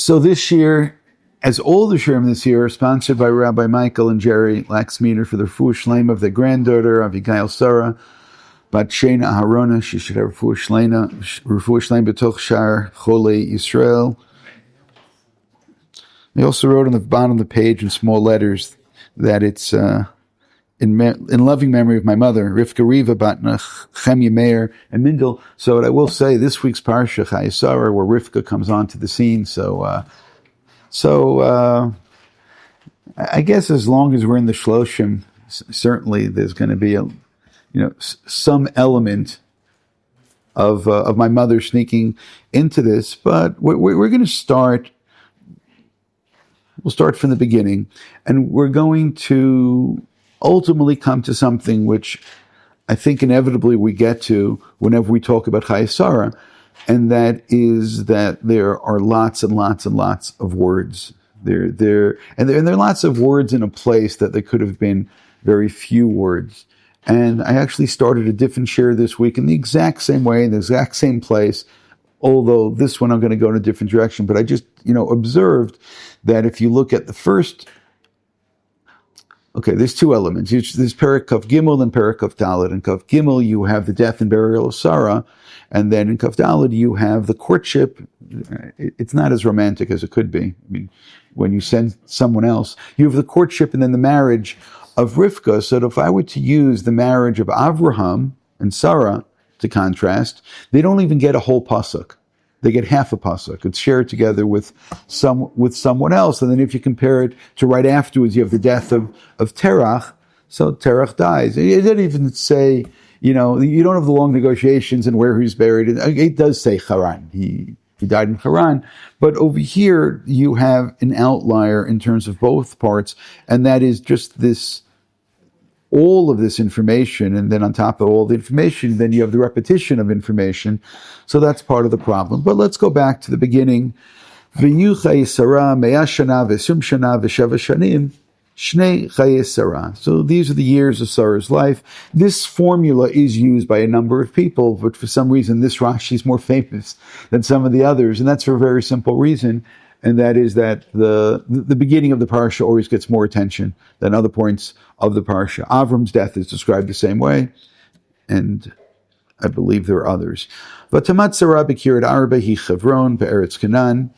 So this year, as all the Shurim this year, are sponsored by Rabbi Michael and Jerry Laxmeter for the Refuah Shleima of their granddaughter, Avigail Sarah, Bat Shena Aharona. She should have Refuah Shleima B'toch Shar Chayei OUisrael. They also wrote on the bottom of the page in small letters that it's in loving memory of my mother, Rivka Riva Batnach, Chemya Meir, and Mindel. So what I will say, this week's Parsha, Chayei Sarah, where Rivka comes onto the scene. So I guess as long as we're in the Shloshim, certainly there's going to be some element of my mother sneaking into this. But we're going to start. We'll start from the beginning, and we're going to ultimately come to something which I think inevitably we get to whenever we talk about Chayei Sarah, and that is that there are lots and lots and lots of words. There are lots of words in a place that there could have been very few words. And I actually started a different share this week in the exact same way, in the exact same place, although this one I'm going to go in a different direction. But I just, observed that if you look at the first, there's two elements. There's Perek Kaf Gimel and Perek Kaf Daled. In Kaf Gimel, you have the death and burial of Sarah, and then in Kaf Daled, you have the courtship. It's not as romantic as it could be. I mean, when you send someone else, you have the courtship and then the marriage of Rivka. So that if I were to use the marriage of Avraham and Sarah to contrast, they don't even get a whole pasuk. They get half a pasuk. It's shared together with someone else. And then if you compare it to right afterwards, you have the death of TORAH. So TORAH dies. It doesn't even say, you don't have the long negotiations and where he's buried. It does say Haran. He died in Haran. But over here, you have an outlier in terms of both parts, and that is just all of this information, and then on top of all the information, then you have the repetition of information. So that's part of the problem. But let's go back to the beginning. V'yu Chayei Sarah me'ah shana v'esum shana v'sheva shanim shnei Chayei Sarah. So these are the years of Sarah's life. This formula is used by a number of people, but for some reason this Rashi is more famous than some of the others, and that's for a very simple reason. And that is that the beginning of the parsha always gets more attention than other points of the parsha. Avram's death is described the same way, and I believe there are others. V'tamat Sarah b'kiryat arba hi Chevron be'eretz Canaan.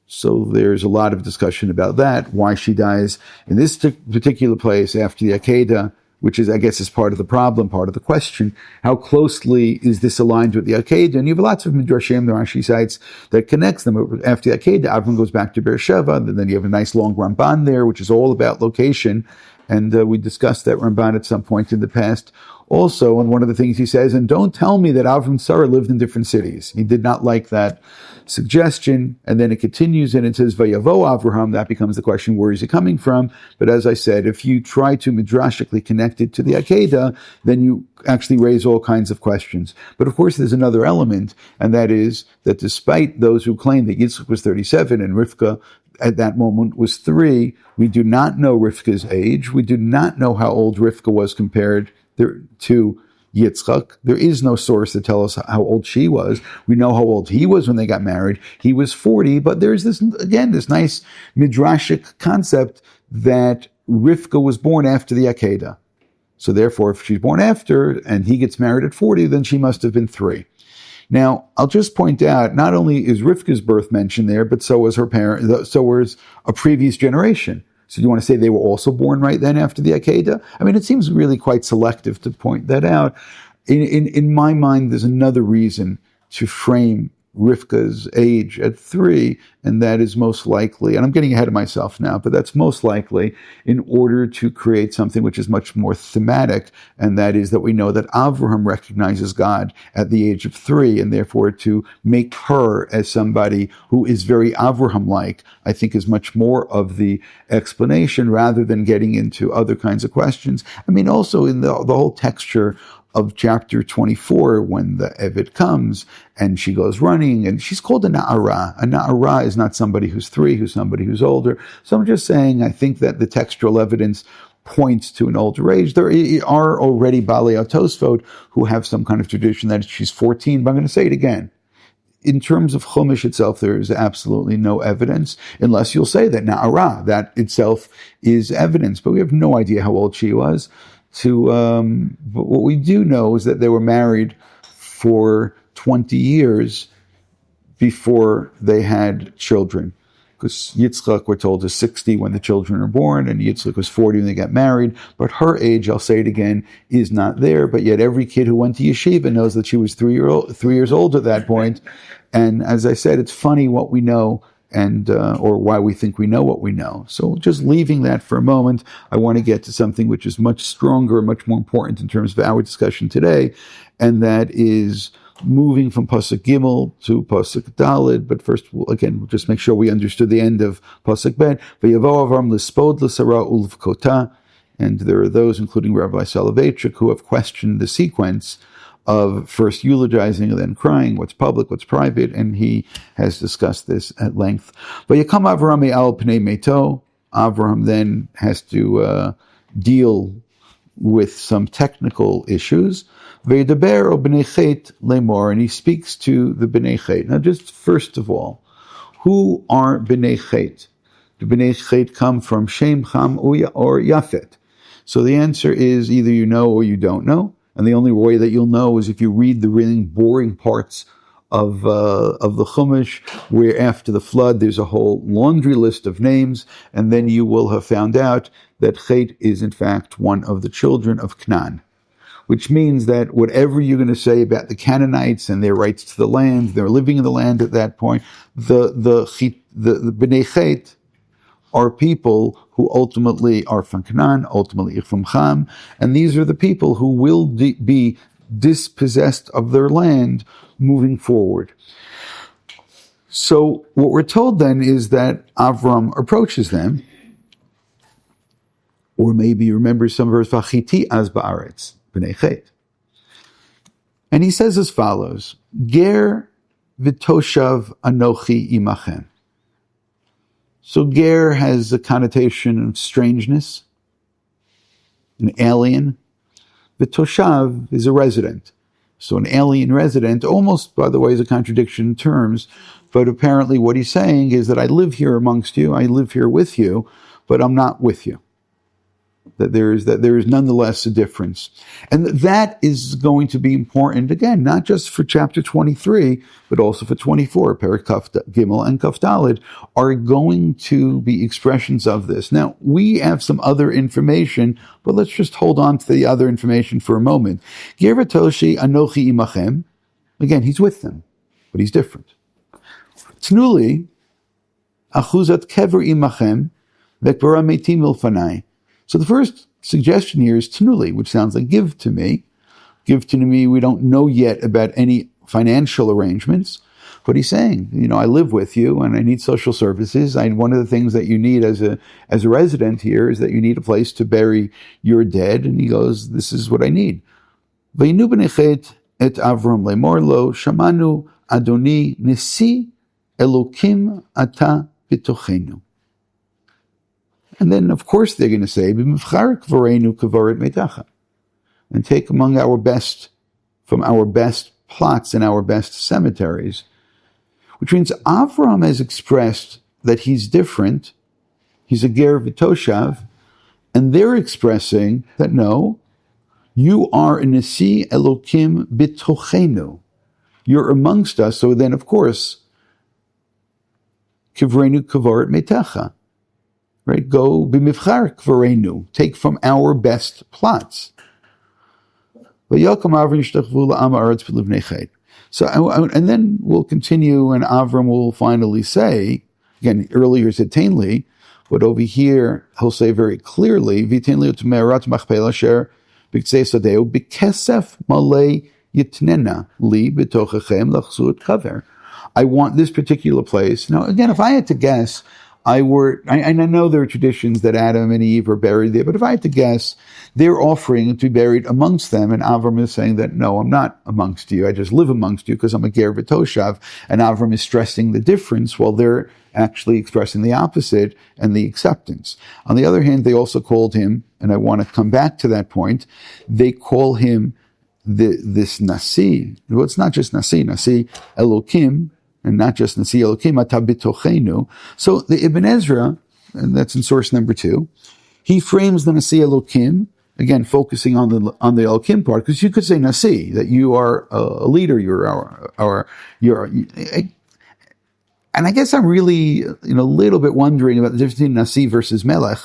So there's a lot of discussion about that, why she dies in this particular place after the Akedah, which is, I guess, is part of the problem, part of the question. How closely is this aligned with the Akedah? And you have lots of Midrashim, the Rashi cites, that connects them. After the Akedah, Avram goes back to Beersheba, and then you have a nice long Ramban there, which is all about location. And we discussed that Ramban at some point in the past also. And one of the things he says, and don't tell me that Avram and Sarah lived in different cities. He did not like that suggestion. And then it continues and it says, Vayavo Avraham. That becomes the question, where is he coming from? But as I said, if you try to midrashically connect it to the Akedah, then you actually raise all kinds of questions. But of course, there's another element, and that is that despite those who claim that Yitzchak was 37 and Rivka at that moment was 3, we do not know Rivka's age. We do not know how old Rivka was compared to Yitzchak. There is no source to tell us how old she was. We know how old he was when they got married. He was 40, but there's this nice midrashic concept that Rivka was born after the Akedah. So therefore, if she's born after and he gets married at 40, then she must have been 3. Now, I'll just point out, not only is Rivka's birth mentioned there, but so was her parent, so was a previous generation. So do you want to say they were also born right then after the Akedah? I mean, it seems really quite selective to point that out. In my mind, there's another reason to frame Rivka's age at 3, and that is most likely, and I'm getting ahead of myself now, but that's most likely in order to create something which is much more thematic, and that is that we know that Avraham recognizes God at the age of 3, and therefore to make her as somebody who is very Avraham-like, I think is much more of the explanation rather than getting into other kinds of questions. I mean, also in the whole texture of chapter 24, when the Eved comes and she goes running, and she's called a Na'ara. A Na'ara is not somebody who's 3, who's somebody who's older. So I'm just saying, I think that the textual evidence points to an older age. There are already Balei Tosfot who have some kind of tradition that she's 14, but I'm going to say it again. in terms of Chumash itself, there is absolutely no evidence, unless you'll say that Na'ara, that itself is evidence. But we have no idea how old she was. But what we do know is that they were married for 20 years before they had children. Because Yitzchak, we're told, is 60 when the children are born, and Yitzchak was 40 when they got married. But her age, I'll say it again, is not there. But yet every kid who went to yeshiva knows that she was 3 years old at that point. And as I said, it's funny what we know, and or why we think we know what we know. So just leaving that for a moment, I want to get to something which is much stronger, much more important in terms of our discussion today, and that is moving from Pasuk Gimel to Pasuk Daled. But first, we'll just make sure we understood the end of Pasuk Bet. V'yavo Avram l'spod l'sara ulvkota, and there are those, including Rabbi Soloveitchik, who have questioned the sequence of first eulogizing and then crying, what's public, what's private, and he has discussed this at length. Vayakam Avram al pnei meto. Avram then has to deal with some technical issues. Vaydaber o b'nei chet lemor, and he speaks to the b'nei chet. Now, just first of all, who are b'nei chet? The b'nei chet come from Shem, Cham, or Yafet. So the answer is either you know or you don't know. And the only way that you'll know is if you read the really boring parts of the Chumash, where after the flood there's a whole laundry list of names, and then you will have found out that Chet is in fact one of the children of Kahn. Which means that whatever you're going to say about the Canaanites and their rights to the land, they're living in the land at that point, the B'nai Chet are people who ultimately are from Canaan, ultimately from Cham, and these are the people who will be dispossessed of their land moving forward. So what we're told then is that Avram approaches them, or maybe you remember some verse, Vachiti az ba'aretz, b'nei chet. And he says as follows, Ger v'toshav anochi imachem. So ger has a connotation of strangeness, an alien. V'toshav is a resident. So an alien resident, almost, by the way, is a contradiction in terms, but apparently what he's saying is that I live here amongst you, I live here with you, but I'm not with you. That there is nonetheless a difference. And that is going to be important, again, not just for chapter 23, but also for 24. Perek Kaf Gimel and Kaf Daled are going to be expressions of this. Now, we have some other information, but let's just hold on to the other information for a moment. Ger v'toshi anochi imachem. Again, he's with them, but he's different. Tnuli, achuzat kever imachem, vekbara meitim ilfanai. So the first suggestion here is Tanuli, which sounds like give to me. Give to me, we don't know yet about any financial arrangements, but he's saying, I live with you and I need social services. One of the things that you need as a resident here is that you need a place to bury your dead. And he goes, this is what I need. Vayinu b'nechet et Avram lemor lo, shamanu adoni nesi elokim ata b'tochenu. And then, of course, they're going to say, and take among our best, from our best plots and our best cemeteries, which means Avram has expressed that he's different, he's a ger v'toshav, and they're expressing that no, you are a nesi elokim b'tochenu, you're amongst us. So then, of course, kivrenu kavaret metecha. Right, go b'mivchar kvarenu, take from our best plots. So, and then we'll continue, and Avram will finally say, again, earlier he said Tainli, but over here he'll say very clearly, V'tainli utmerat machpel asher b'ktzei sadeu b'kesef malei yitnena li b'tochachem l'chzut kaver. I want this particular place. Now, again, if I had to guess, I know there are traditions that Adam and Eve are buried there, but if I had to guess, they're offering to be buried amongst them, and Avram is saying that, no, I'm not amongst you, I just live amongst you because I'm a ger v'toshav, and Avram is stressing the difference while they're actually expressing the opposite and the acceptance. On the other hand, they also called him, and I want to come back to that point, they call him this Nasi. Well, it's not just Nasi Elokim, and not just Nasi Elokim, Ata Bitochenu. So the Ibn Ezra, and that's in source number 2, he frames the Nasi Elokim, again, focusing on the Elokim part, because you could say Nasi, that you are a leader, and I guess I'm really, a little bit wondering about the difference between Nasi versus Melech.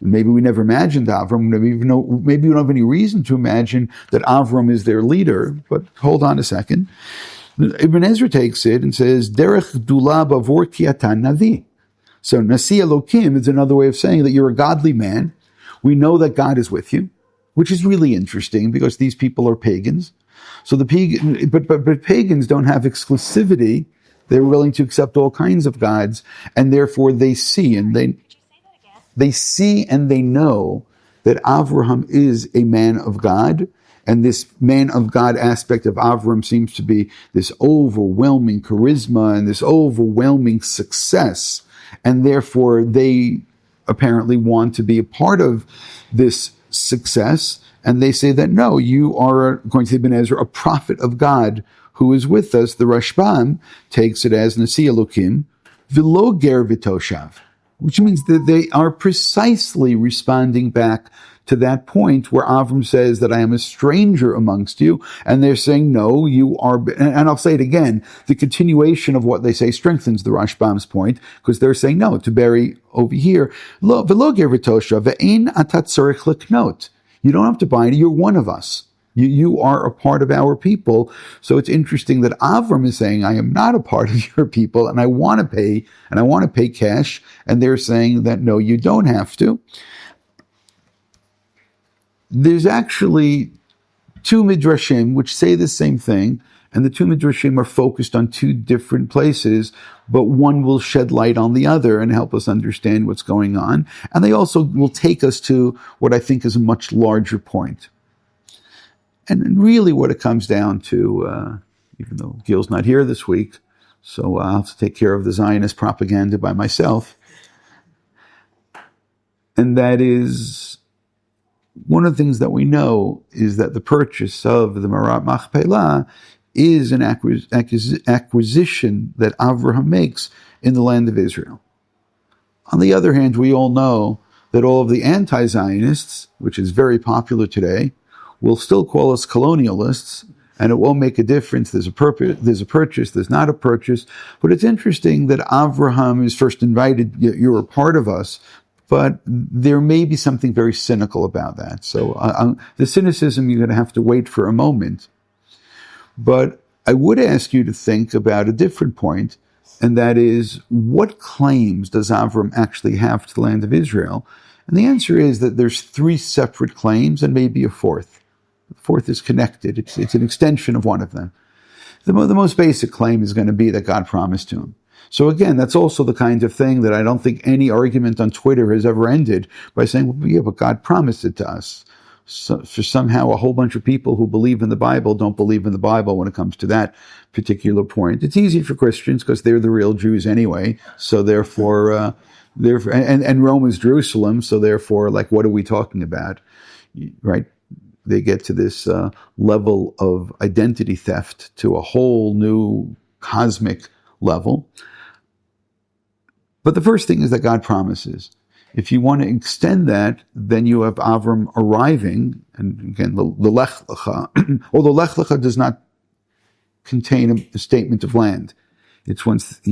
Maybe we never imagined Avram. Maybe we don't have any reason to imagine that Avram is their leader. But hold on a second. Ibn Ezra takes it and says, Derech Dula Bavor Kiatan Navi. So Nasi Elokim is another way of saying that you're a godly man. We know that God is with you, which is really interesting because these people are pagans. So but pagans don't have exclusivity. They're willing to accept all kinds of gods, and therefore they see and they know that Avraham is a man of God, and this man of God aspect of Avram seems to be this overwhelming charisma and this overwhelming success, and therefore they apparently want to be a part of this success, and they say that no, you are, according to Ibn Ezra, a prophet of God who is with us. The Rashbam takes it as Nasi Elokim, V'lo ger v'toshav, which means that they are precisely responding back to that point where Avram says that I am a stranger amongst you, and they're saying, no, you are, and I'll say it again, the continuation of what they say strengthens the Rashbam's point, because they're saying, no, to bury over here, v'lo ger v'toshav, ve'ein ata tzorich leknot. You don't have to buy it, you're one of us. You are a part of our people. So it's interesting that Avram is saying, I am not a part of your people, and I want to pay cash. And they're saying that, no, you don't have to. There's actually 2 midrashim which say the same thing, and the 2 midrashim are focused on 2 different places, but one will shed light on the other and help us understand what's going on. And they also will take us to what I think is a much larger point. And really what it comes down to, even though Gil's not here this week, so I'll have to take care of the Zionist propaganda by myself, and that is, one of the things that we know is that the purchase of the Marat Machpelah is an acquisition that Avraham makes in the land of Israel. On the other hand, we all know that all of the anti-Zionists, which is very popular today, will still call us colonialists, and it won't make a difference. There's a purchase, there's not a purchase. But it's interesting that Avraham is first invited, you're a part of us, but there may be something very cynical about that. So the cynicism, you're going to have to wait for a moment. But I would ask you to think about a different point, and that is, what claims does Avram actually have to the land of Israel? And the answer is that there's 3 separate claims and maybe a 4th. The 4th is connected. It's an extension of one of them. The most basic claim is going to be that God promised to him. So again, that's also the kind of thing that I don't think any argument on Twitter has ever ended by saying, well, yeah, but God promised it to us. So somehow a whole bunch of people who believe in the Bible don't believe in the Bible when it comes to that particular point. It's easy for Christians because they're the real Jews anyway. So therefore, and Rome is Jerusalem. So therefore, like, what are we talking about? Right? They get to this level of identity theft to a whole new cosmic level. But the first thing is that God promises. If you want to extend that, then you have Avram arriving, and again, the Lech Lecha, although Lech Lecha does not contain a statement of land. It's once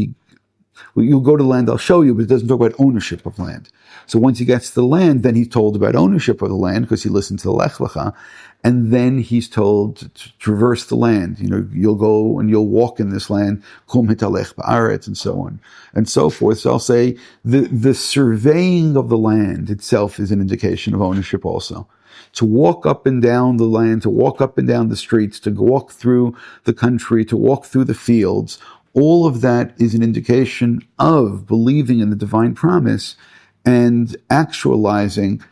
you'll go to the land, I'll show you, but it doesn't talk about ownership of land. So once he gets to the land, then he's told about ownership of the land because he listened to the Lech Lecha, and then he's told to traverse the land. You'll go and you'll walk in this land, kum hitalech ba'aretz, and so on and so forth. So I'll say the surveying of the land itself is an indication of ownership also. To walk up and down the land, to walk up and down the streets, to walk through the country, to walk through the fields, all of that is an indication of believing in the divine promise and actualizing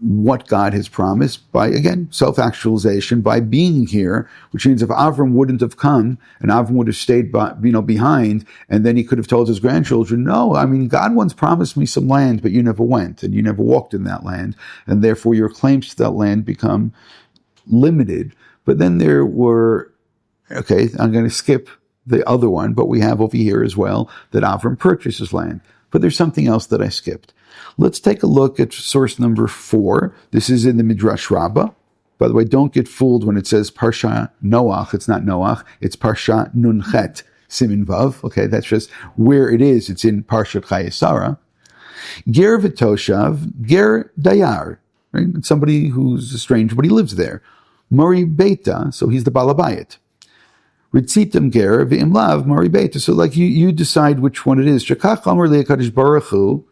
what God has promised by, again, self-actualization, by being here, which means if Avram wouldn't have come and Avram would have stayed behind, and then he could have told his grandchildren, no, God once promised me some land, but you never went and you never walked in that land, and therefore your claims to that land become limited. But then there were, okay, I'm going to skip the other one, but we have over here as well that Avram purchases land. But there's something else that I skipped. Let's take a look at source number 4. This is in the Midrash Rabbah. By the way, don't get fooled when it says Parsha Noach. It's not Noach. It's Parsha Nunchet Simin Vav. Okay, that's just where it is. It's in Parsha Chayei. Ger v'toshav, ger dayar. Right? It's somebody who's a stranger, but he lives there. Mori Beta, so he's the Balabayit. Ritzitam ger v'imlav Mori Beta. So like you decide which one it is. Shekach Amar le'akadosh baruch hu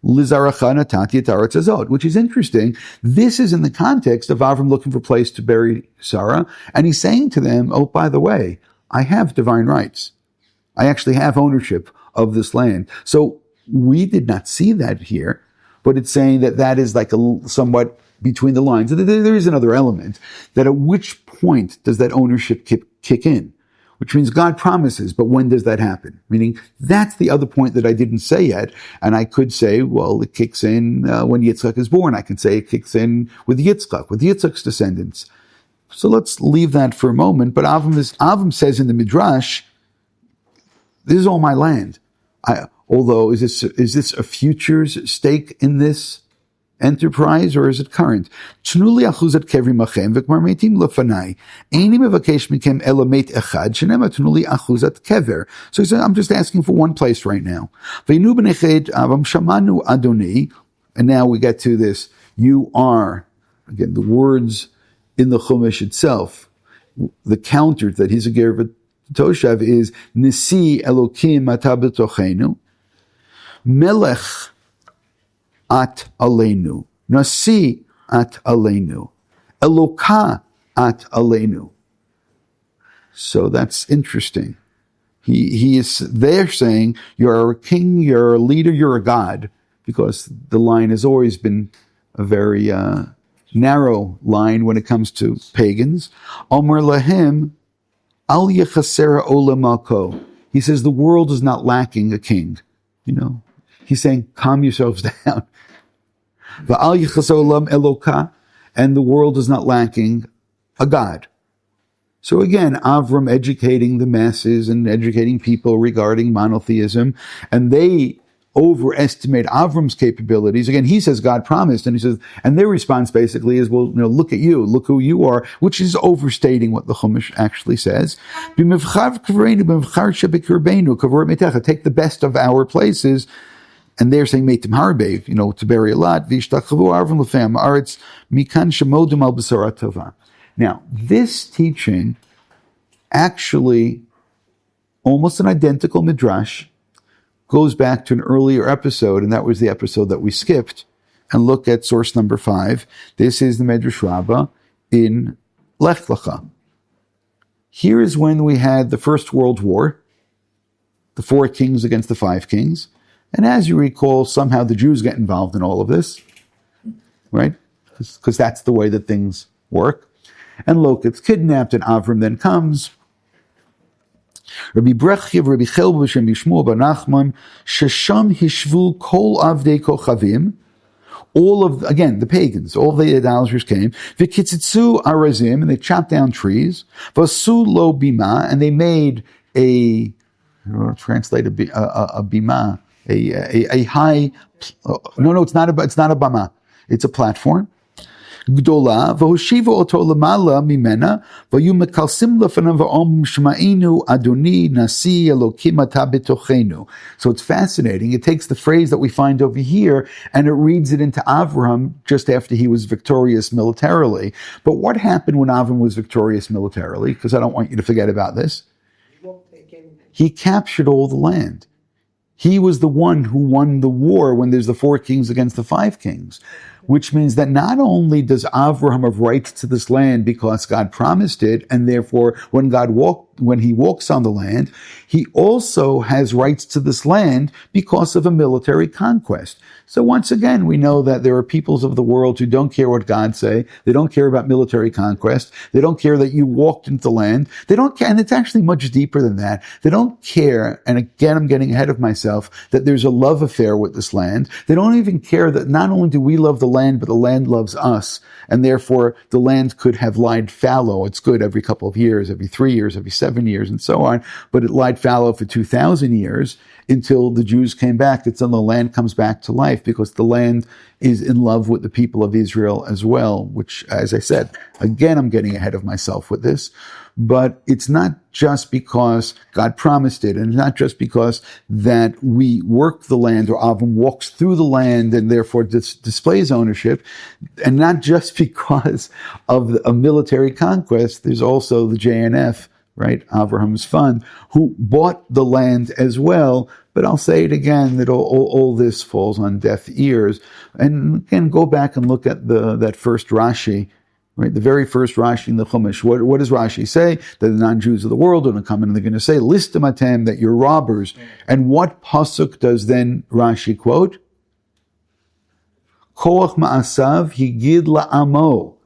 lizaracha natati et haaretz hazot, which is interesting. This is in the context of Avram looking for a place to bury Sarah, and he's saying to them, oh, by the way, I have divine rights. I actually have ownership of this land. So we did not see that here, but it's saying that is like somewhat between the lines. There is another element, that at which point does that ownership kick in? Which means God promises, but when does that happen? Meaning, that's the other point that I didn't say yet, and I could say, well, it kicks in when Yitzchak is born. I can say it kicks in with Yitzchak's descendants. So let's leave that for a moment, but Avram says in the Midrash, this is all my land. Although, is this a future's stake in this enterprise, or is it current? Tnuli achuzat kevri machem v'kmar meitim lefanai. Eini mevakesh mikem elamet echad shenema tnuli achuzat kever. So he said, I'm just asking for one place right now. Veinu b'neched avam shamanu adoni. And now we get to this. You are, again, the words in the Chumash itself. The counter that he's a ger v'toshav is Nisi Elokim ata b'tochenu. Melech at aleinu. Nasi at aleinu. Eloka at aleinu. So that's interesting. He is there saying, you're a king, you're a leader, you're a god, because the line has always been a very narrow line when it comes to pagans. Omer lahem al yechasera olamako. He says the world is not lacking a king. He's saying, calm yourselves down. Va'al yechasera olam eloka, and the world is not lacking a god. So again, Avram educating the masses and educating people regarding monotheism, and they overestimate Avram's capabilities. Again, he says God promised, and he says, and their response basically is, well, look at you, look who you are, which is overstating what the Chumash actually says. Take the best of our places, and they're saying meitim harbe, to bury a lot. Now, this teaching, actually, almost an identical midrash, goes back to an earlier episode, and that was the episode that we skipped, and look at source number 5. This is the Midrash Rabbah in Lech Lecha. Here is when we had the First World War, the 4 kings against the 5 kings, and as you recall, somehow the Jews get involved in all of this, right? Because that's the way that things work. And Lot gets kidnapped, and Avram then comes. Rabbi Brechia, Rabbi Chelba, B'Shem Yishmuel Bar Nachman, Shesham Hishvu Kol Avdei Kochavim. All of, again, the pagans, all the idolaters came. V'kitzitzu arazim, and they chopped down trees. V'asu lo bima, and they made translate a bima, a high. No, it's not a bama. It's a platform. Gdola, v'hoshiva oto lemala mimena, v'yu mekalsim lefanav v'om shma'inu adoni nasi elokim ata betochenu. So it's fascinating. It takes the phrase that we find over here and it reads it into Avram just after he was victorious militarily. But what happened when Avram was victorious militarily? Because I don't want you to forget about this. He captured all the land. He was the one who won the war when there's the 4 kings against the 5 kings, which means that not only does Avraham have rights to this land because God promised it, and therefore when he walks on the land, he also has rights to this land because of a military conquest. So once again, we know that there are peoples of the world who don't care what God say. They don't care about military conquest. They don't care that you walked into the land. They don't care, and it's actually much deeper than that. They don't care, and again, I'm getting ahead of myself, that there's a love affair with this land. They don't even care that not only do we love the land, but the land loves us. And therefore, the land could have lied fallow. It's good every couple of years, every 3 years, every 7 years, and so on. But it lied fallow for 2,000 years until the Jews came back. It's when the land comes back to life, because the land is in love with the people of Israel as well, which, as I said, again, I'm getting ahead of myself with this. But it's not just because God promised it, and it's not just because that we work the land, or Avram walks through the land and therefore displays ownership, and not just because of a military conquest. There's also the JNF, right, Abraham's fund, who bought the land as well. But I'll say it again, that all this falls on deaf ears. And again, go back and look at that first Rashi, right, the very first Rashi in the Chumash. What does Rashi say? That the non-Jews of the world are going to come in and they're going to say, listim atem, that you're robbers. And what pasuk does then Rashi quote? Koach ma'asav higid la'amo.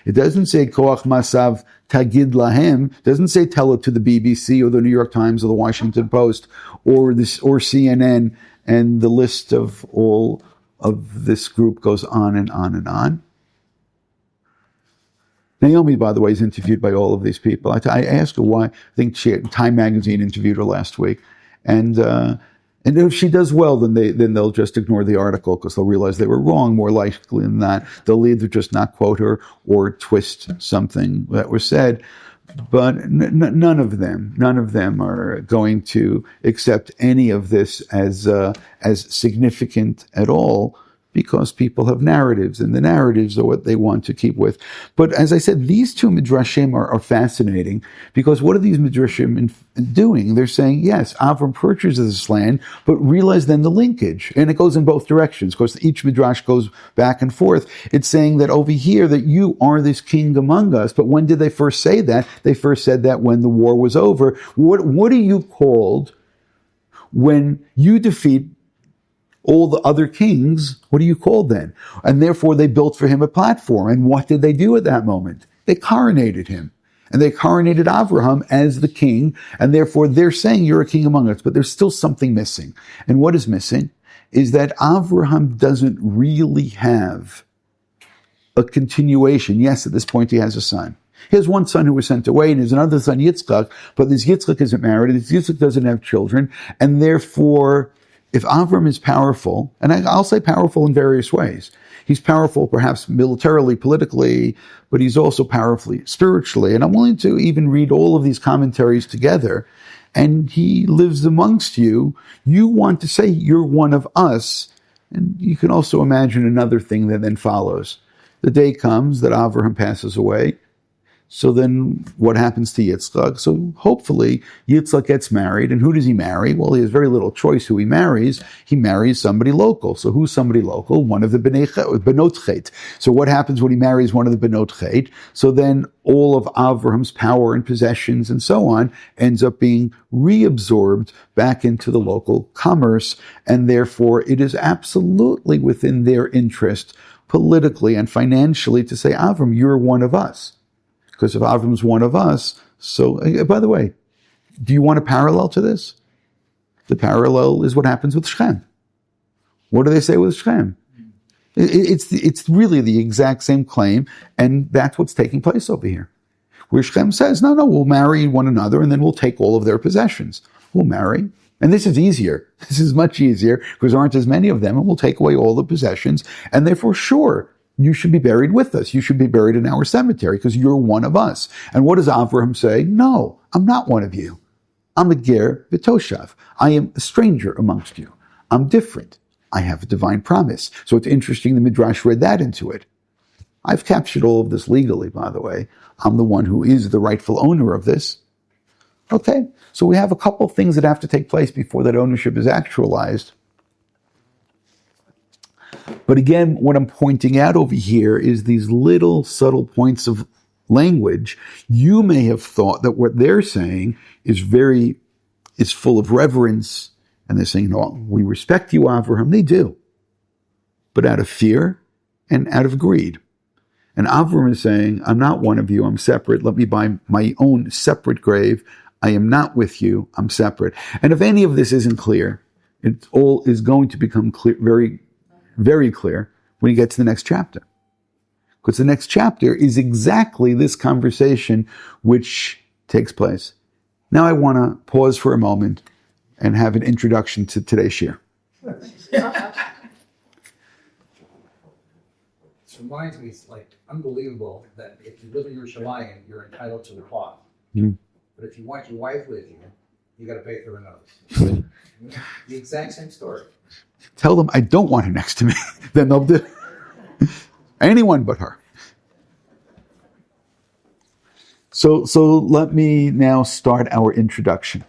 It doesn't say koach ma'asav tagid lahem. It doesn't say tell it to the BBC or the New York Times or the Washington Post or CNN, and the list of all of this group goes on and on and on. Naomi, by the way, is interviewed by all of these people. I asked her why. I think Time Magazine interviewed her last week, and if she does well, then they'll just ignore the article, because they'll realize they were wrong. More likely than that, they'll either just not quote her or twist something that was said. But none of them are going to accept any of this as significant at all, because people have narratives, and the narratives are what they want to keep with. But as I said, these two midrashim are fascinating, because what are these midrashim doing? They're saying, yes, Avram purchases this land, but realize then the linkage, and it goes in both directions. Of course, each midrash goes back and forth. It's saying that over here, that you are this king among us. But when did they first say that? They first said that when the war was over. What are you called when you defeat all the other kings? What are you called then? And therefore they built for him a platform. And what did they do at that moment? They coronated him. And they coronated Avraham as the king. And therefore they're saying, you're a king among us. But there's still something missing. And what is missing is that Avraham doesn't really have a continuation. Yes, at this point he has a son. He has one son who was sent away, and there's another son, Yitzchak. But this Yitzchak isn't married. This Yitzchak doesn't have children. And therefore, if Avram is powerful, and I'll say powerful in various ways, he's powerful perhaps militarily, politically, but he's also powerful spiritually. And I'm willing to even read all of these commentaries together. And he lives amongst you. You want to say you're one of us. And you can also imagine another thing that then follows. The day comes that Avraham passes away. So then what happens to Yitzchak? So hopefully Yitzchak gets married. And who does he marry? Well, he has very little choice who he marries. He marries somebody local. So who's somebody local? One of the Benot Chet. So what happens when he marries one of the Benot Chet? So then all of Avraham's power and possessions and so on ends up being reabsorbed back into the local commerce. And therefore it is absolutely within their interest, politically and financially, to say, Avram, you're one of us. Because if Avram's one of us, so, by the way, do you want a parallel to this? The parallel is what happens with Shechem. What do they say with Shechem? It's really the exact same claim, and that's what's taking place over here. Where Shechem says, no, we'll marry one another, and then we'll take all of their possessions. We'll marry. And this is easier. This is much easier, because there aren't as many of them, and we'll take away all the possessions, and therefore, sure, you should be buried with us. You should be buried in our cemetery because you're one of us. And what does Avraham say? No, I'm not one of you. I'm a ger v'toshav. I am a stranger amongst you. I'm different. I have a divine promise. So it's interesting the Midrash read that into it. I've captured all of this legally, by the way. I'm the one who is the rightful owner of this. Okay, so we have a couple of things that have to take place before that ownership is actualized. But again, what I'm pointing out over here is these little subtle points of language. You may have thought that what they're saying is full of reverence, and they're saying, no, we respect you, Avraham. They do, but out of fear and out of greed. And Avraham is saying, I'm not one of you. I'm separate. Let me buy my own separate grave. I am not with you. I'm separate. And if any of this isn't clear, it all is going to become clear, very, very clear, when you get to the next chapter. Because the next chapter is exactly this conversation which takes place. Now I want to pause for a moment and have an introduction to today's shir. It reminds me, it's like unbelievable that if you live in Yerushalayim, you're entitled to a cloth. But if you want your wife with you, you got to pay for her nose. The exact same story. Tell them I don't want her next to me. Then they'll do anyone but her. So let me now start our introduction.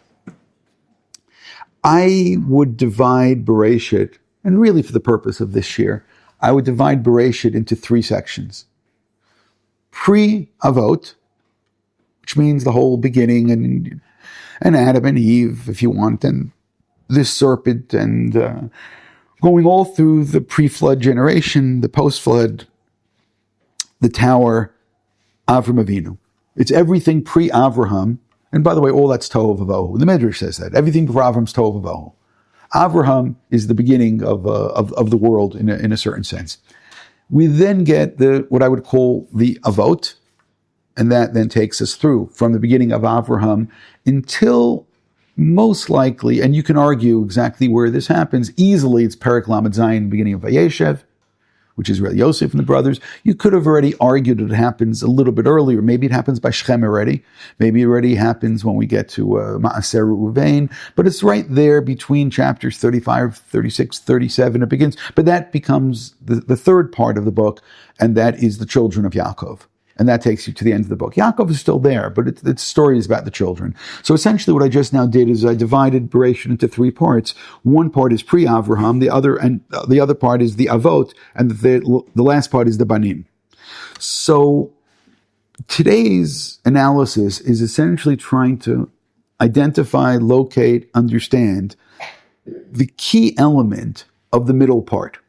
I would divide Bereshit, and really for the purpose of this year, I would divide Bereshit into 3 sections. Pre-Avot, which means the whole beginning, and Adam and Eve, if you want, and this serpent, and going all through the pre-flood generation, the post-flood, the tower, Avram Avinu. It's everything pre-Avraham. And by the way, all that's Tohu Vavohu. The Midrash says that. Everything before Avram's Tohu Vavohu. Avraham is the beginning of the world in a certain sense. We then get what I would call the Avot, and that then takes us through from the beginning of Avraham until most likely, and you can argue exactly where this happens, easily it's Perek Lamed Zayin, beginning of Vayeshev, which is really Yosef and the brothers. You could have already argued it happens a little bit earlier. Maybe it happens by Shechem already. Maybe it already happens when we get to Ma'aser Ruvain. But it's right there between chapters 35, 36, 37. It begins. But that becomes the third part of the book, and that is the children of Yaakov. And that takes you to the end of the book. Yaakov is still there, but the story is about the children. So essentially what I just now did is I divided Bereshit into 3 parts. One part is pre-Avraham, the other part is the Avot, and the last part is the Banim. So today's analysis is essentially trying to identify, locate, understand the key element of the middle part.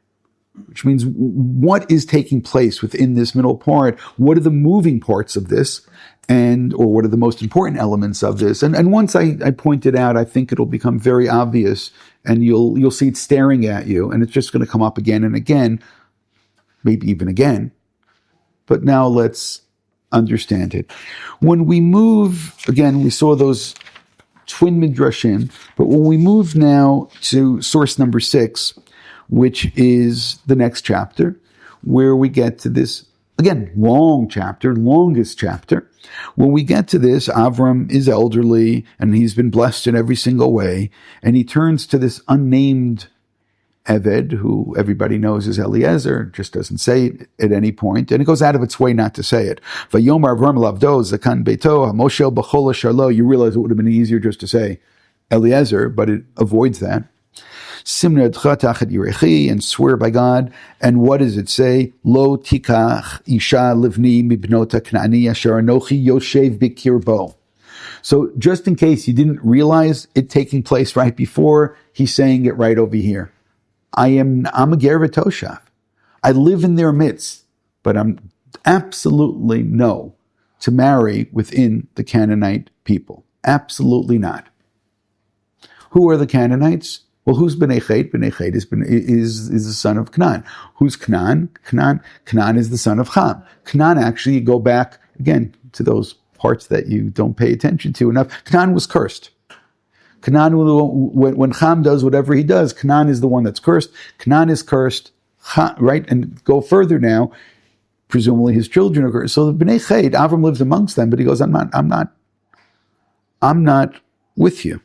Which means what is taking place within this middle part? What are the moving parts of this? Or what are the most important elements of this? And once I point it out, I think it'll become very obvious, and you'll see it staring at you, and it's just going to come up again and again, maybe even again. But now let's understand it. When we move, again, we saw those twin midrashim, but when we move now to source number 6, which is the next chapter, where we get to this, again, longest chapter. When we get to this, Avram is elderly, and he's been blessed in every single way, and he turns to this unnamed Eved, who everybody knows is Eliezer, just doesn't say it at any point, and it goes out of its way not to say it. Vayomar Avram lavdo zakan beito hamoshel b'chol sharlo. You realize it would have been easier just to say Eliezer, but it avoids that. And swear by God. And what does it say? Lo tikach isha livni mibnota knani asher anochi yoshev bikirbo. So just in case you didn't realize it taking place right before, he's saying it right over here. I'm a ger v'toshav. I live in their midst, but I'm absolutely no to marry within the Canaanite people. Absolutely not. Who are the Canaanites? Well, who's Bnei Chet? Bnei Chet is the son of Kahn. Who's Kahn? Kahn is the son of Ham. Kahn, actually, you go back, again, to those parts that you don't pay attention to enough. Kahn was cursed. Kahn, when Ham does whatever he does, Kahn is the one that's cursed. Kahn is cursed, right? And go further now, presumably his children are cursed. So the Bnei Chet, Avram lives amongst them, but he goes, I'm not with you.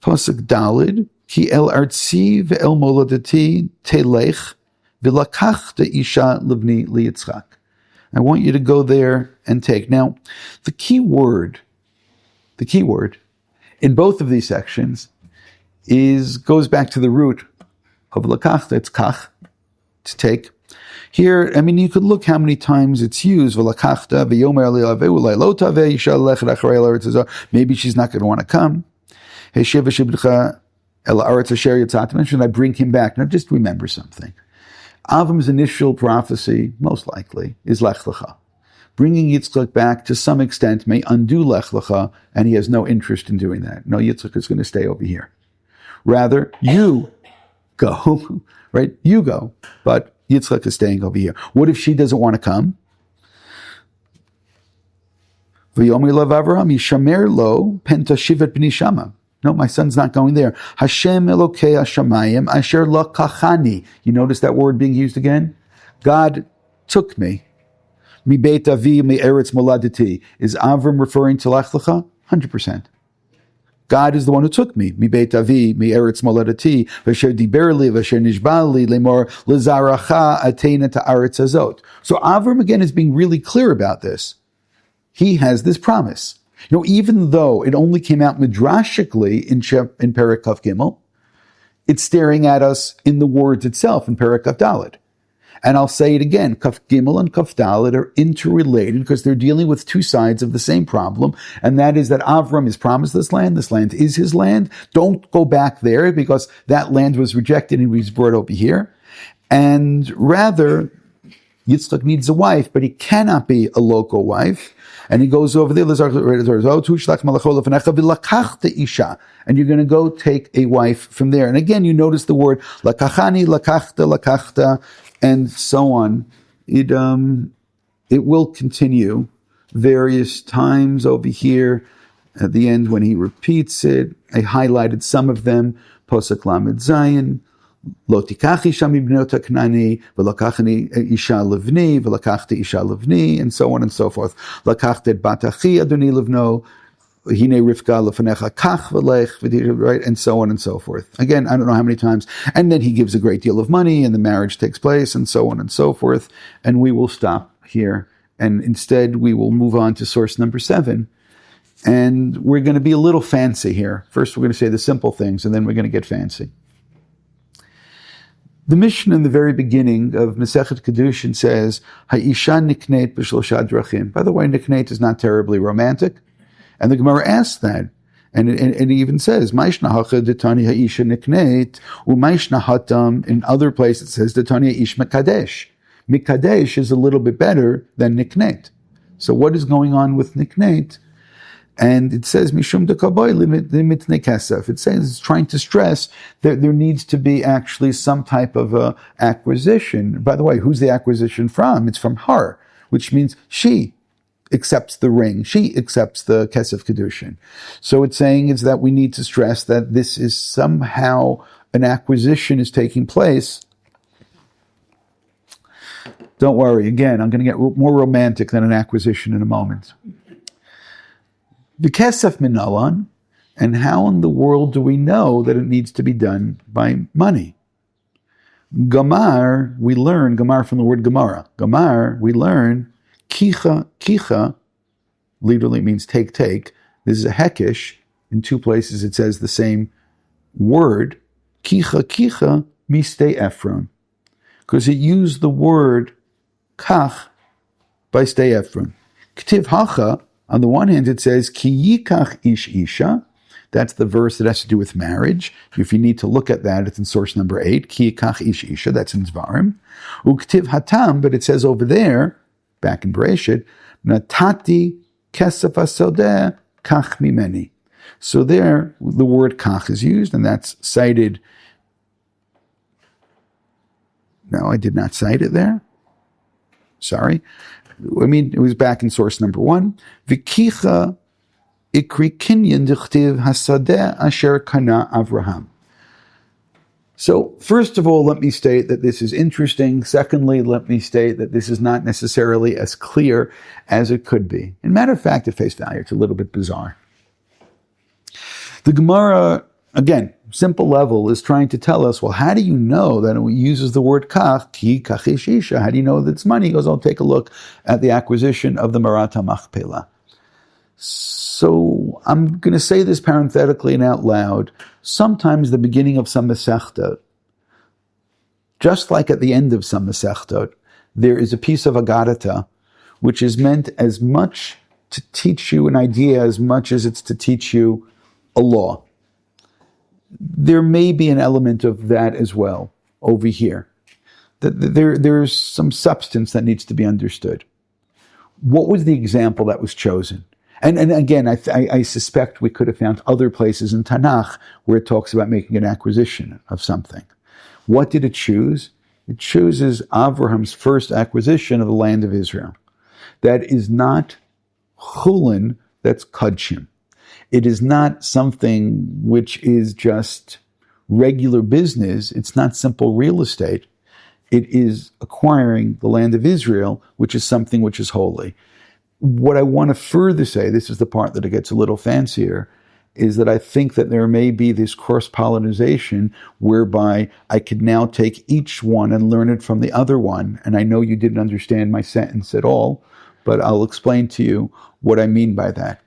Pasuk Dalid, ki el artzi ve'el moladati telech v'lakachta isha livni liyitzchak. I want you to go there and take. Now, the key word in both of these sections goes back to the root of lakachta. It's kach, to take. Here, I mean, you could look how many times it's used. V'lakachta v'yomer li'aveu la'ilota ve'isha lechet acharei l'eretz hazah. Maybe she's not going to want to come. I bring him back. Now just remember something. Avram's initial prophecy, most likely, is Lech Lecha. Bringing Yitzchak back to some extent may undo Lech Lecha, and he has no interest in doing that. No, Yitzchak is going to stay over here. Rather, you go, right? You go. But Yitzchak is staying over here. What if she doesn't want to come? V'yomer lo Avraham yishamer lo penta shivat b'ni shama. No, my son's not going there. Hashem Elokei Hashamayim asher lakachani. You notice that word being used again? God took me. Mi beit avi mi eretz moladiti. Is Avram referring to Lech Lecha? 100%. God is the one who took me. Mi beit avi mi eretz moladiti. V'asher diber li v'asher nishba li lemor lezaracha atena ta'aretz hazot. So Avram again is being really clear about this. He has this promise. You know, even though it only came out midrashically in Perek Kaf Gimel, it's staring at us in the words itself in Perek Kaf Daled. And I'll say it again, Kaf Gimel and Kaf Daled are interrelated because they're dealing with two sides of the same problem, and that is that Avram is promised this land is his land. Don't go back there because that land was rejected and he's brought over here. And rather, Yitzchak needs a wife, but he cannot be a local wife. And he goes over there, and you're going to go take a wife from there. And again, you notice the word lakachani, lakachta, and so on. It will continue various times over here. At the end, when he repeats it, I highlighted some of them. Posek Lamed Zayin. Lo tikachi sham ibnot haknani, v'lakachani isha levni, v'lakachti isha levni, and so on and so forth. Lakachtet bat achi adoni levno, hine rivka lefanecha kach v'lech, right, and so on and so forth. Again, I don't know how many times. And then he gives a great deal of money, and the marriage takes place, and so on and so forth. And we will stop here, and instead we will move on to source number 7. And we're going to be a little fancy here. First, we're going to say the simple things, and then we're going to get fancy. The Mishnah in the very beginning of Masechet Kedushin says, Ha'isha nikneit b'shlosha drachim. By the way, nikneit is not terribly romantic. And the Gemara asks that. And it even says, Ma'ishna hacha detani ha'isha nikneit, u'ma'ishna hatam. In other places it says, detani ha'ish mekadesh. Mekadesh is a little bit better than nikneit. So what is going on with nikneit? And it says, Mishum dekaboy limitne kesef. It says, it's trying to stress that there needs to be actually some type of acquisition. By the way, who's the acquisition from? It's from her, which means she accepts the ring. She accepts the kesef kedushin. So it's saying is that we need to stress that this is somehow an acquisition is taking place. Don't worry, again, I'm going to get more romantic than an acquisition in a moment. The kesef minalan, and how in the world do we know that it needs to be done by money? Gamar, we learn, Gamar from the word Gemara. Gamar, we learn, kicha, literally means take. This is a hekish. In 2 places it says the same word. Kicha, miste Ephron. Because it used the word kach by stay Ephron. Ktiv hacha, on the one hand, it says, Ki yikach ish isha. That's the verse that has to do with marriage. If you need to look at that, it's in source number 8. Ki yikach ish isha. That's in Zvarim. Uktiv hatam, but it says over there, back in Bereshit, Natati kesef asodeh kach mimeni. So there, the word kach is used, and that's cited. No, I did not cite it there. Sorry. I mean, it was back in source number 1. V'kicha ikri kinyan dichtiv hasadeh asher kana Avraham. So, first of all, let me state that this is interesting. Secondly, let me state that this is not necessarily as clear as it could be. In matter of fact, at face value, it's a little bit bizarre. The Gemara, again, simple level, is trying to tell us, well, how do you know that it uses the word kach, ki kachish isha? How do you know that it's money? He goes, I'll take a look at the acquisition of the Marat HaMachpelah. So I'm going to say this parenthetically and out loud. Sometimes the beginning of some Masechtot, just like at the end of some Masechtot, there is a piece of Agadata which is meant as much to teach you an idea as much as it's to teach you a law. There may be an element of that as well over here. There's some substance that needs to be understood. What was the example that was chosen? And again, I suspect we could have found other places in Tanakh where it talks about making an acquisition of something. What did it choose? It chooses Abraham's first acquisition of the land of Israel. That is not chulin, that's kudshim. It is not something which is just regular business. It's not simple real estate. It is acquiring the land of Israel, which is something which is holy. What I want to further say, this is the part that it gets a little fancier, is that I think that there may be this cross-pollination whereby I could now take each one and learn it from the other one. And I know you didn't understand my sentence at all, but I'll explain to you what I mean by that.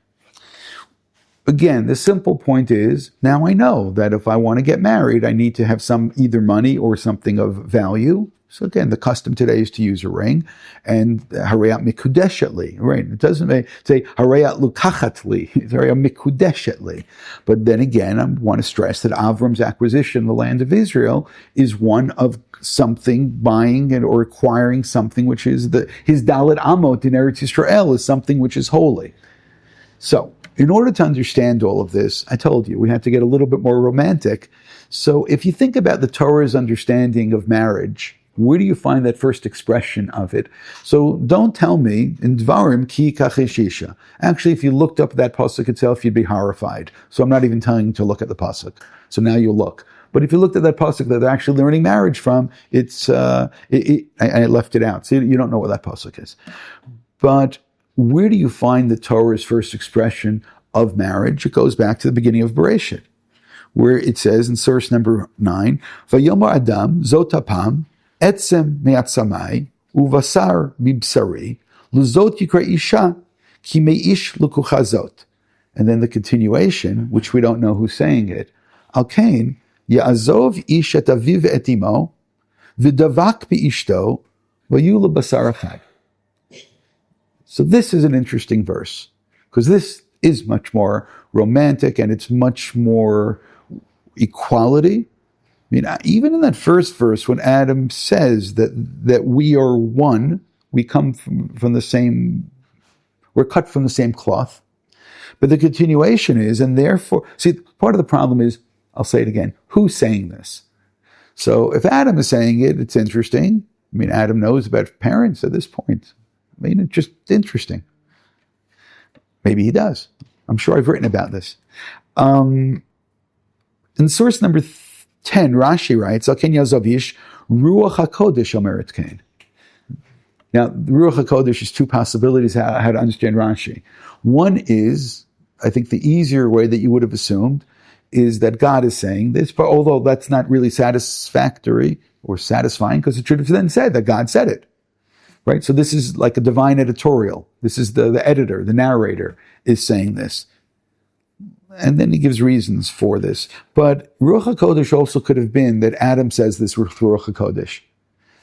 Again, the simple point is, now I know that if I want to get married, I need to have some either money or something of value. So again, the custom today is to use a ring, and harayat mikudeshetli, right? It doesn't say harayat lukachatli, it's harayat mikudeshetli. But then again, I want to stress that Avram's acquisition of the land of Israel is one of something buying or acquiring something which is his Dalet Amot in Eretz Yisrael is something which is holy. So, in order to understand all of this, I told you, we had to get a little bit more romantic. So if you think about the Torah's understanding of marriage, where do you find that first expression of it? So don't tell me, in Dvarim, ki kachishisha. Actually, if you looked up that pasuk itself, you'd be horrified. So I'm not even telling you to look at the pasuk. So now you'll look. But if you looked at that pasuk that they're actually learning marriage from, I left it out. So you don't know what that pasuk is. But where do you find the Torah's first expression of marriage? It goes back to the beginning of Bereshit, where it says in source number 9, Vayomar Adam zot apam etzem me'atzamai uvasar mibsari luzot yikra isha ki meish lukuchazot. And then the continuation, which we don't know who's saying it, Al Kahn ya'azov ish et aviv et imo v'davak bi'ishto v'yula basar achad. So this is an interesting verse, because this is much more romantic and it's much more equality. I mean, even in that first verse, when Adam says that we are one, we come from the same, we're cut from the same cloth. But the continuation is, and therefore, see, part of the problem is, I'll say it again, who's saying this? So if Adam is saying it, it's interesting. I mean, Adam knows about parents at this point. I mean, it's just interesting. Maybe he does. I'm sure I've written about this. In source number 10, Rashi writes, Al Ken Yazavish, Ruach HaKodesh Omeret Kain. Now, the Ruach HaKodesh is two possibilities how to understand Rashi. One is, I think the easier way that you would have assumed, is that God is saying this, but although that's not really satisfactory or satisfying, because it should have then said that God said it. Right? So this is like a divine editorial. This is the editor, the narrator is saying this. And then he gives reasons for this. But Ruach HaKodesh also could have been that Adam says this with Ruach HaKodesh.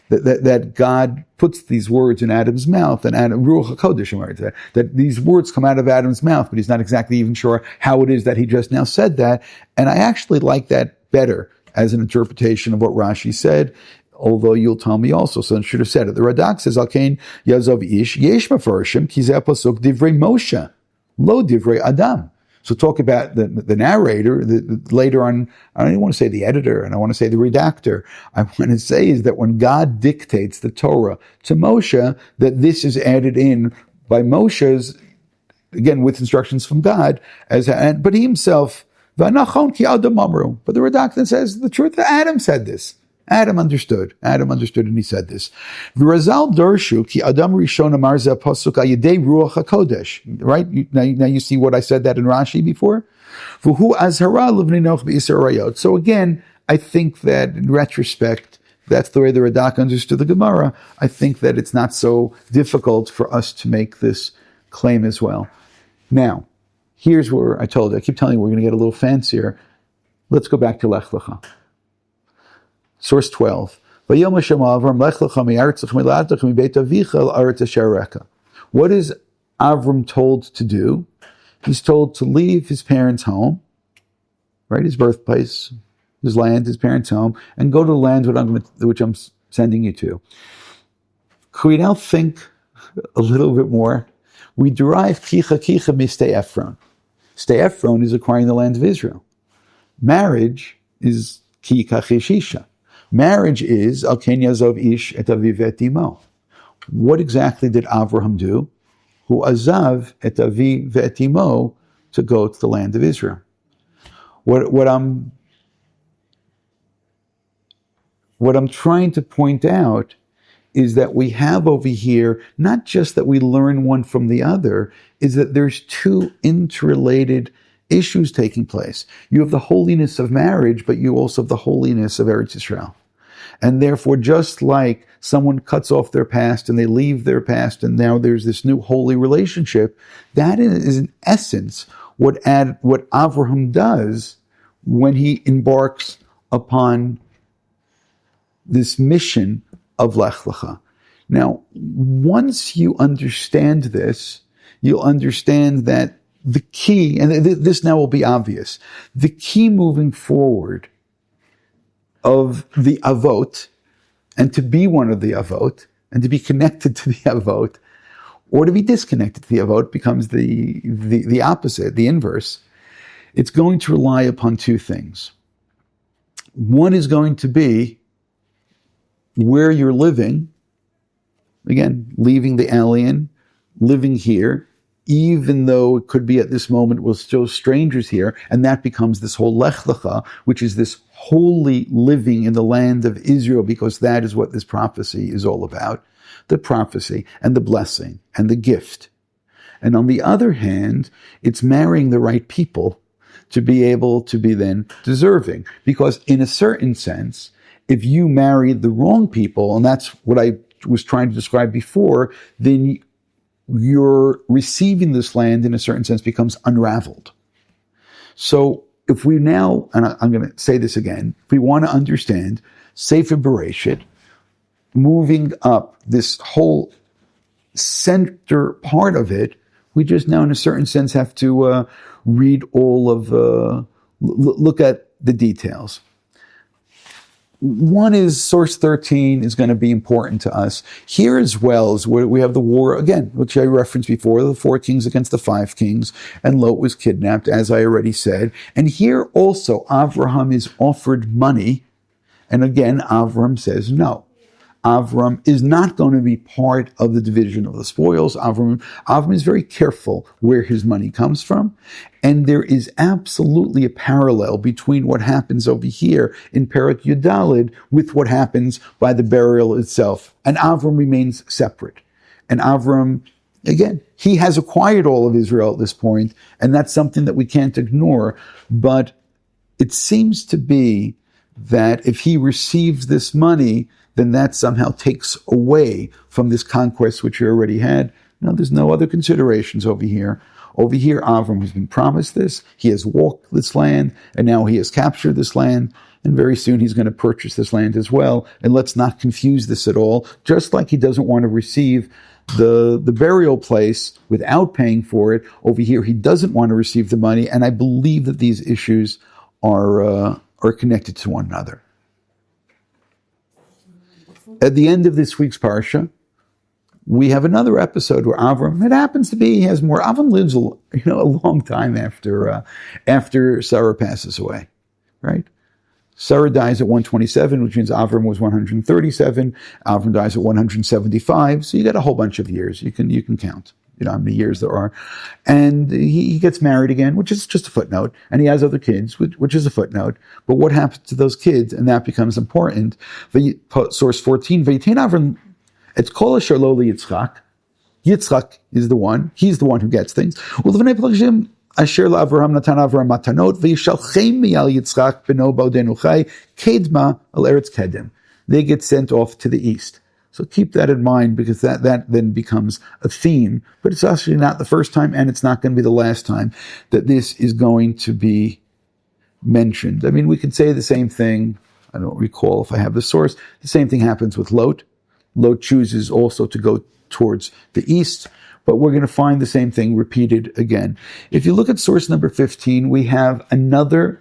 That God puts these words in Adam's mouth, and Ruach HaKodesh, that these words come out of Adam's mouth, but he's not exactly even sure how it is that he just now said that. And I actually like that better as an interpretation of what Rashi said. Although you'll tell me also, so I should have said it. The Radak says, Al Kain Yazov Ish, Yesh Mefarshim, Kizeh Pasuk Divrei Moshe, Lo Divrei Adam. So talk about the narrator, later on, I don't even want to say the editor, and I want to say the redactor. I want to say is that when God dictates the Torah to Moshe, that this is added in by Moshe's, again, with instructions from God, but he himself, V'anachon ki Adam amru. But the redactor says the truth, Adam said this. Adam understood, and he said this. V'razal darshu ki Adam Rishon amar zeh pasuk ayidei ruach hakodesh. Right? Now you see what I said that in Rashi before. V'hu azhara livnei noach b'Yisrael. So again, I think that in retrospect, that's the way the Radak understood the Gemara. I think that it's not so difficult for us to make this claim as well. Now, here's where I told you. I keep telling you we're going to get a little fancier. Let's go back to Lech Lecha. Source 12. What is Avram told to do? He's told to leave his parents' home, right, his birthplace, his land, his parents' home, and go to the land which I'm sending you to. Could we now think a little bit more? We derive kicha mistei Ephron. Stei Ephron is acquiring the land of Israel. Marriage is ki kachishisha. Marriage is al ken yazov ish et aviv et imo. What exactly did Avraham do? Hu azav et aviv et imo, to go to the land of Israel. What I'm trying to point out is that we have over here, not just that we learn one from the other, is that there's two interrelated issues taking place. You have the holiness of marriage, but you also have the holiness of Eretz Yisrael. And therefore, just like someone cuts off their past and they leave their past and now there's this new holy relationship, that is in essence what Avraham does when he embarks upon this mission of Lech Lecha. Now, once you understand this, you'll understand that the key, and this now will be obvious, the key moving forward of the Avot, and to be one of the Avot, and to be connected to the Avot, or to be disconnected to the Avot becomes the opposite, the inverse. It's going to rely upon two things. One is going to be where you're living, again, leaving the alien, living here, even though it could be at this moment we're still strangers here, and that becomes this whole Lech Lecha, which is this holy living in the land of Israel, because that is what this prophecy is all about, the prophecy and the blessing and the gift. And on the other hand, it's marrying the right people to be able to be then deserving, because in a certain sense, if you marry the wrong people, and that's what I was trying to describe before, then your receiving this land in a certain sense becomes unraveled. So if we now, and I'm going to say this again, if we want to understand Sefer Bereshit, moving up this whole center part of it, we just now in a certain sense have to read all of, look at the details. One is source 13 is going to be important to us. Here as well is where we have the war, again, which I referenced before, the 4 kings against the 5 kings, and Lot was kidnapped, as I already said. And here also, Avraham is offered money, and again, Avraham says no. Avram is not going to be part of the division of the spoils. Avram is very careful where his money comes from. And there is absolutely a parallel between what happens over here in Perek Yudalid with what happens by the burial itself. And Avram remains separate. And Avram, again, he has acquired all of Israel at this point, and that's something that we can't ignore. But it seems to be that if he receives this money, then that somehow takes away from this conquest which he already had. No, there's no other considerations over here. Over here, Avram has been promised this. He has walked this land, and now he has captured this land, and very soon he's going to purchase this land as well. And let's not confuse this at all. Just like he doesn't want to receive the burial place without paying for it, over here he doesn't want to receive the money, and I believe that these issues are connected to one another. At the end of this week's parsha, we have another episode where Avram, it happens to be, he has more, Avram lives a long time after Sarah passes away, right? Sarah dies at 127, which means Avram was 137. Avram dies at 175, so you got a whole bunch of years. You can count, how many years there are. And he gets married again, which is just a footnote, and he has other kids, which is a footnote. But what happens to those kids? And that becomes important. Source 14, V'yitain Avram et kol asher lo liYitzchak. Yitzchak is the one, he's the one who gets things. U'levnei plagshim asher la'Avraham natan Avraham matanot v'yishalchem miyal Yitzchak beno ba'odenu chai kedma al eretz kedem. They get sent off to the east. So keep that in mind, because that then becomes a theme. But it's actually not the first time, and it's not going to be the last time that this is going to be mentioned. I mean, we could say the same thing. I don't recall if I have the source. The same thing happens with Lot. Lot chooses also to go towards the east, but we're going to find the same thing repeated again. If you look at source number 15, we have another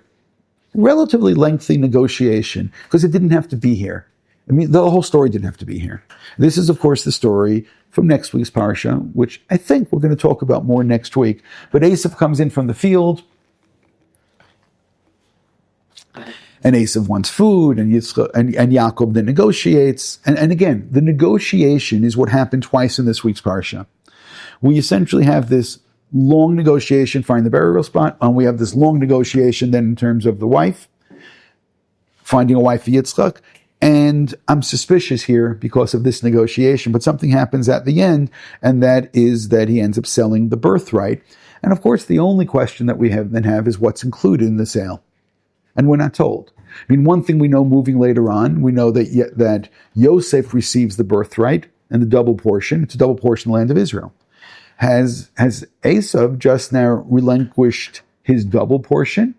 relatively lengthy negotiation, because it didn't have to be here. I mean, the whole story didn't have to be here. This is, of course, the story from next week's parsha, which I think we're going to talk about more next week. But Esav comes in from the field, And Esav wants food, and Yaakov then negotiates. And again, the negotiation is what happened twice in this week's parsha. We essentially have this long negotiation, find the burial spot, and we have this long negotiation then in terms of the wife, finding a wife for Yitzchak. And I'm suspicious here because of this negotiation, but something happens at the end, and that is that he ends up selling the birthright. And of course, the only question that we have is what's included in the sale. And we're not told. I mean, one thing we know moving later on, we know that Yosef receives the birthright and the double portion. It's a double portion of the land of Israel. Has Esav just now relinquished his double portion?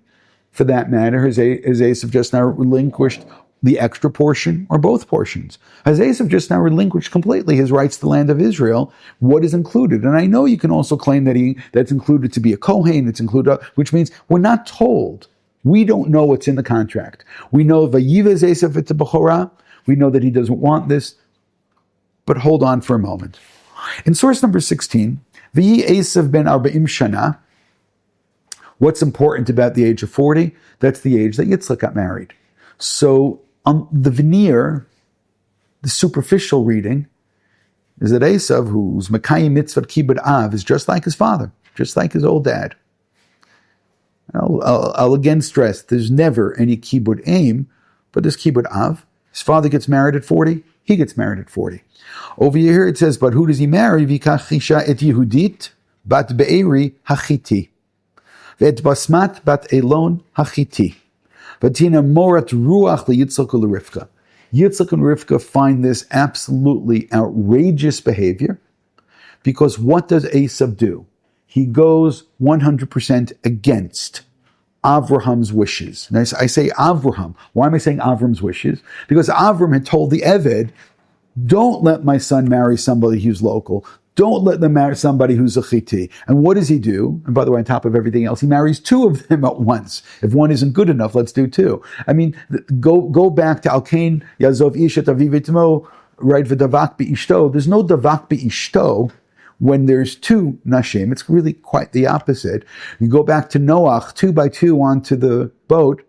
For that matter, has Esav just now relinquished the extra portion or both portions? Has Esav just now relinquished completely his rights to the land of Israel? What is included? And I know you can also claim that's included to be a Kohen, it's included, which means we're not told. We don't know what's in the contract. We know Vayivez Esav et Bechorah. We know that he doesn't want this. But hold on for a moment. In source number 16, V'yi Esav ben Arba'im Shana. What's important about the age of 40? That's the age that Yitzchak got married. So on the veneer, the superficial reading, is that Esav, who's Mekayim Mitzvah Kibbud Av, is just like his father, just like his old dad. I'll again stress, there's never any kibbud aim, but there's kibbud av. His father gets married at 40, he gets married at 40. Over here it says, but who does he marry? Vikach isha et Yehudit bat Be'eri hachiti, ve'et basmat bat Elon hachiti, v'tina morat ruach leYitzchak u'lerivka. Yitzchak and Rivka find this absolutely outrageous behavior, because what does Esav do? He goes 100% against Avraham's wishes. And I say Avraham. Why am I saying Avram's wishes? Because Avram had told the Eved, don't let my son marry somebody who's local. Don't let them marry somebody who's a Chiti. And what does he do? And by the way, on top of everything else, he marries two of them at once. If one isn't good enough, let's do two. I mean, go back to Al-Kain, Yazov Ishat Aviv, right, V'davak B'ishto. There's no Davak B'ishto when there's two nashim. It's really quite the opposite. You go back to Noach, 2 by 2 onto the boat.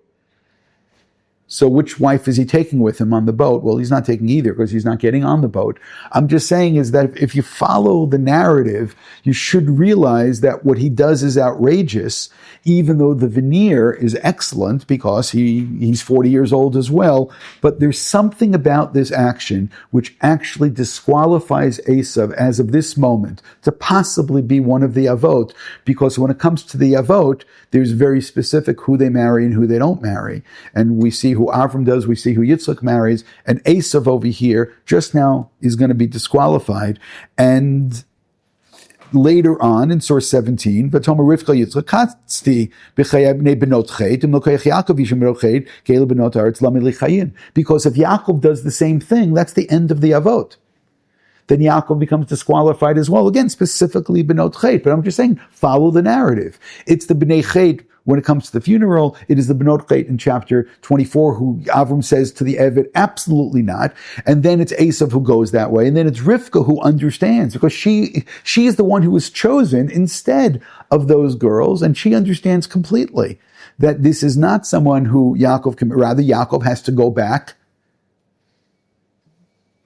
So which wife is he taking with him on the boat? Well, he's not taking either because he's not getting on the boat. I'm just saying is that if you follow the narrative, you should realize that what he does is outrageous, even though the veneer is excellent because he's 40 years old as well. But there's something about this action which actually disqualifies Esav as of this moment to possibly be one of the avot, because when it comes to the avot, there's very specific who they marry and who they don't marry. And we see who Avram does, we see who Yitzchak marries, and Esav over here just now is going to be disqualified. And later on in source 17, because Yaakov does the same thing, that's the end of the avot. Then Yaakov becomes disqualified as well. Again, specifically Benot Chet. But I'm just saying, follow the narrative. It's the Bnei Chet when it comes to the funeral. It is the Benot Chet in chapter 24 who Avram says to the Eved, absolutely not. And then it's Esav who goes that way. And then it's Rivka who understands, because she is the one who was chosen instead of those girls. And she understands completely that this is not someone who Yaakov has to go back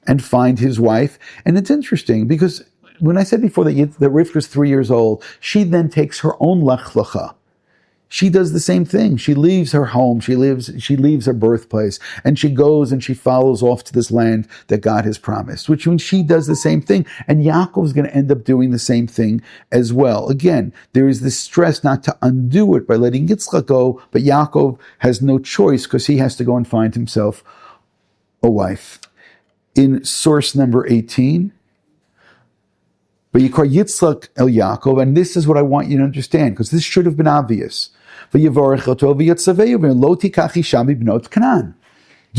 and find his wife. And it's interesting because when I said before that Rivka's 3 years old, she then takes her own lech lecha. She does the same thing. She leaves her home. She leaves her birthplace, and she goes and she follows off to this land that God has promised, which means she does the same thing. And Yaakov's going to end up doing the same thing as well. Again, there is this stress not to undo it by letting Yitzchak go, but Yaakov has no choice because he has to go and find himself a wife. In source number 18, but you call Yitzchak El Yaakov, and this is what I want you to understand, because this should have been obvious. Do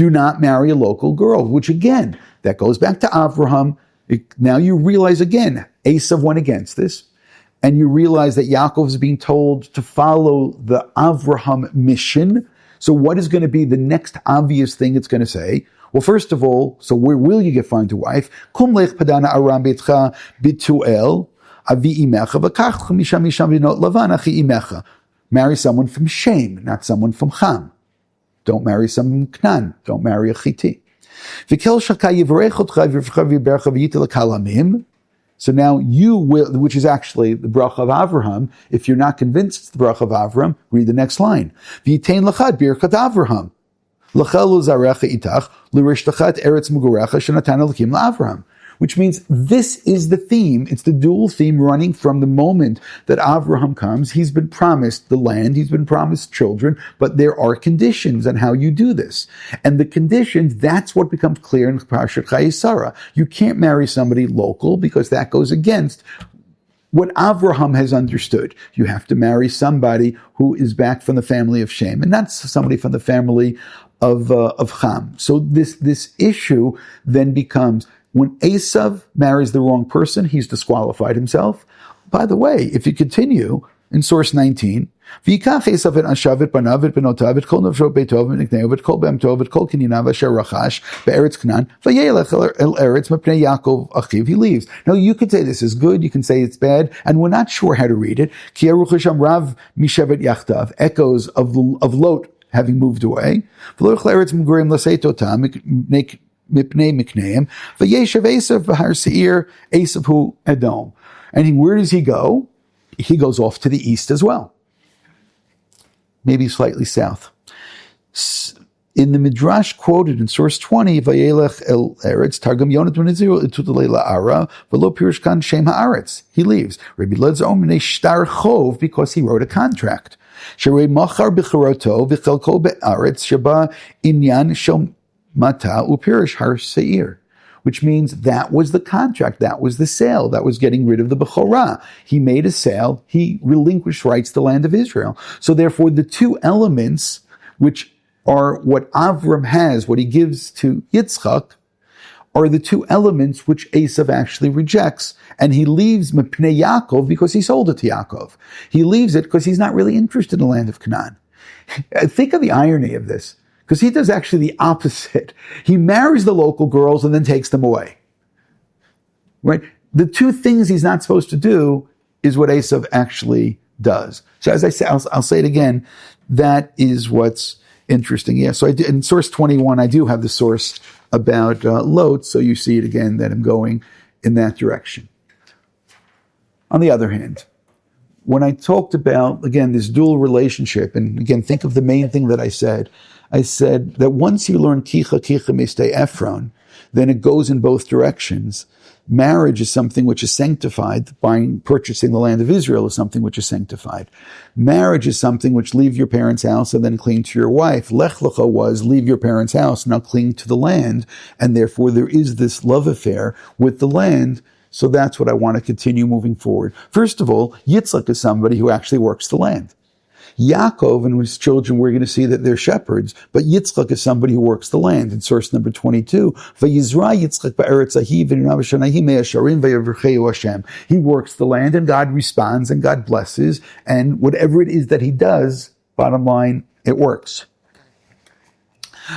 not marry a local girl, which again, that goes back to Avraham. Now you realize again, Esav went against this, and you realize that Yaakov is being told to follow the Avraham mission. So what is going to be the next obvious thing it's going to say? Well, first of all, so where will you find a wife? Kum lech padana aram betcha bituel avi imecha v'kach misham lavan achi imecha. Marry someone from Shem, not someone from Cham. Don't marry someone from Kahn. Don't marry a Chiti. So now you will, which is actually the bracha of Avraham. If you're not convinced it's the bracha of Avraham, read the next line. V'yitein lachad birkat Avraham. L'chelu zarecha itach l'rishtachat eretz mugurecha shenatan Elokim la'Avraham. Which means this is the theme. It's the dual theme running from the moment that Avraham comes. He's been promised the land. He's been promised children. But there are conditions on how you do this. And the conditions, that's what becomes clear in Parashat Chayei. You can't marry somebody local because that goes against what Avraham has understood. You have to marry somebody who is back from the family of Shem, and not somebody from the family of Ham. So this issue then becomes, when Esav marries the wrong person, he's disqualified himself. By the way, if you continue in source 19, V'yikach Esav et Ashav et banav et benotav et kol nafsho beitov et nikneo et kol be'amtov et kol kininav asher rachash be'eretz Canaan v'yelech el eretz mepnei Yaakov achiv. He leaves. Now you could say this is good, you can say it's bad, and we're not sure how to read it. Ki aruch Hashem rav mishevet yachtav, echoes of Lot having moved away. V'loch eretz migurim l'seitotam mipnei mikneim v'yeshav Esav b'har seir Esav hu Edom. And where does he go? He goes off to the east as well. Maybe slightly south. In the Midrash quoted in source 20, Vayelech el Eretz, Targum Yonat ben Nizir, Itutale la'ara, V'lo Pirush Kan Shem ha'aretz. He leaves. Rabbi Lodz Omenei Shtar Chov, because he wrote a contract. Sherei Machar B'charoto, V'chelko be'aretz, Sheba Inyan Shel Mata U'Pirush Har Seir. Which means that was the contract, that was the sale, that was getting rid of the Bechorah. He made a sale, he relinquished rights to the land of Israel. So therefore the two elements, which are what Avram has, what he gives to Yitzchak, are the two elements which Esav actually rejects. And he leaves Mepnei Yaakov because he sold it to Yaakov. He leaves it because he's not really interested in the land of Canaan. Think of the irony of this. Because he does actually the opposite. He marries the local girls and then takes them away. Right? The two things he's not supposed to do is what Esav actually does. So as I say, I'll say it again, that is what's interesting. Yeah, so I did, in source 21, I do have the source about Lot, so you see it again that I'm going in that direction. On the other hand, when I talked about, again, this dual relationship, and again, think of the main thing that I said that once you learn Kicha Mistei Ephron, then it goes in both directions. Marriage is something which is sanctified. Purchasing the land of Israel is something which is sanctified. Marriage is something which leave your parents' house and then cling to your wife. Lech Lecha was leave your parents' house, now cling to the land. And therefore there is this love affair with the land. So that's what I want to continue moving forward. First of all, Yitzchak is somebody who actually works the land. Yaakov and his children, we're going to see that they're shepherds, but Yitzchak is somebody who works the land. In source number 22, Vayizra Yitzchak ba'eretz ahiv v'navashanahi me'asharim v'yavrcheu Hashem. He works the land, and God responds, and God blesses, and whatever it is that he does, bottom line, it works.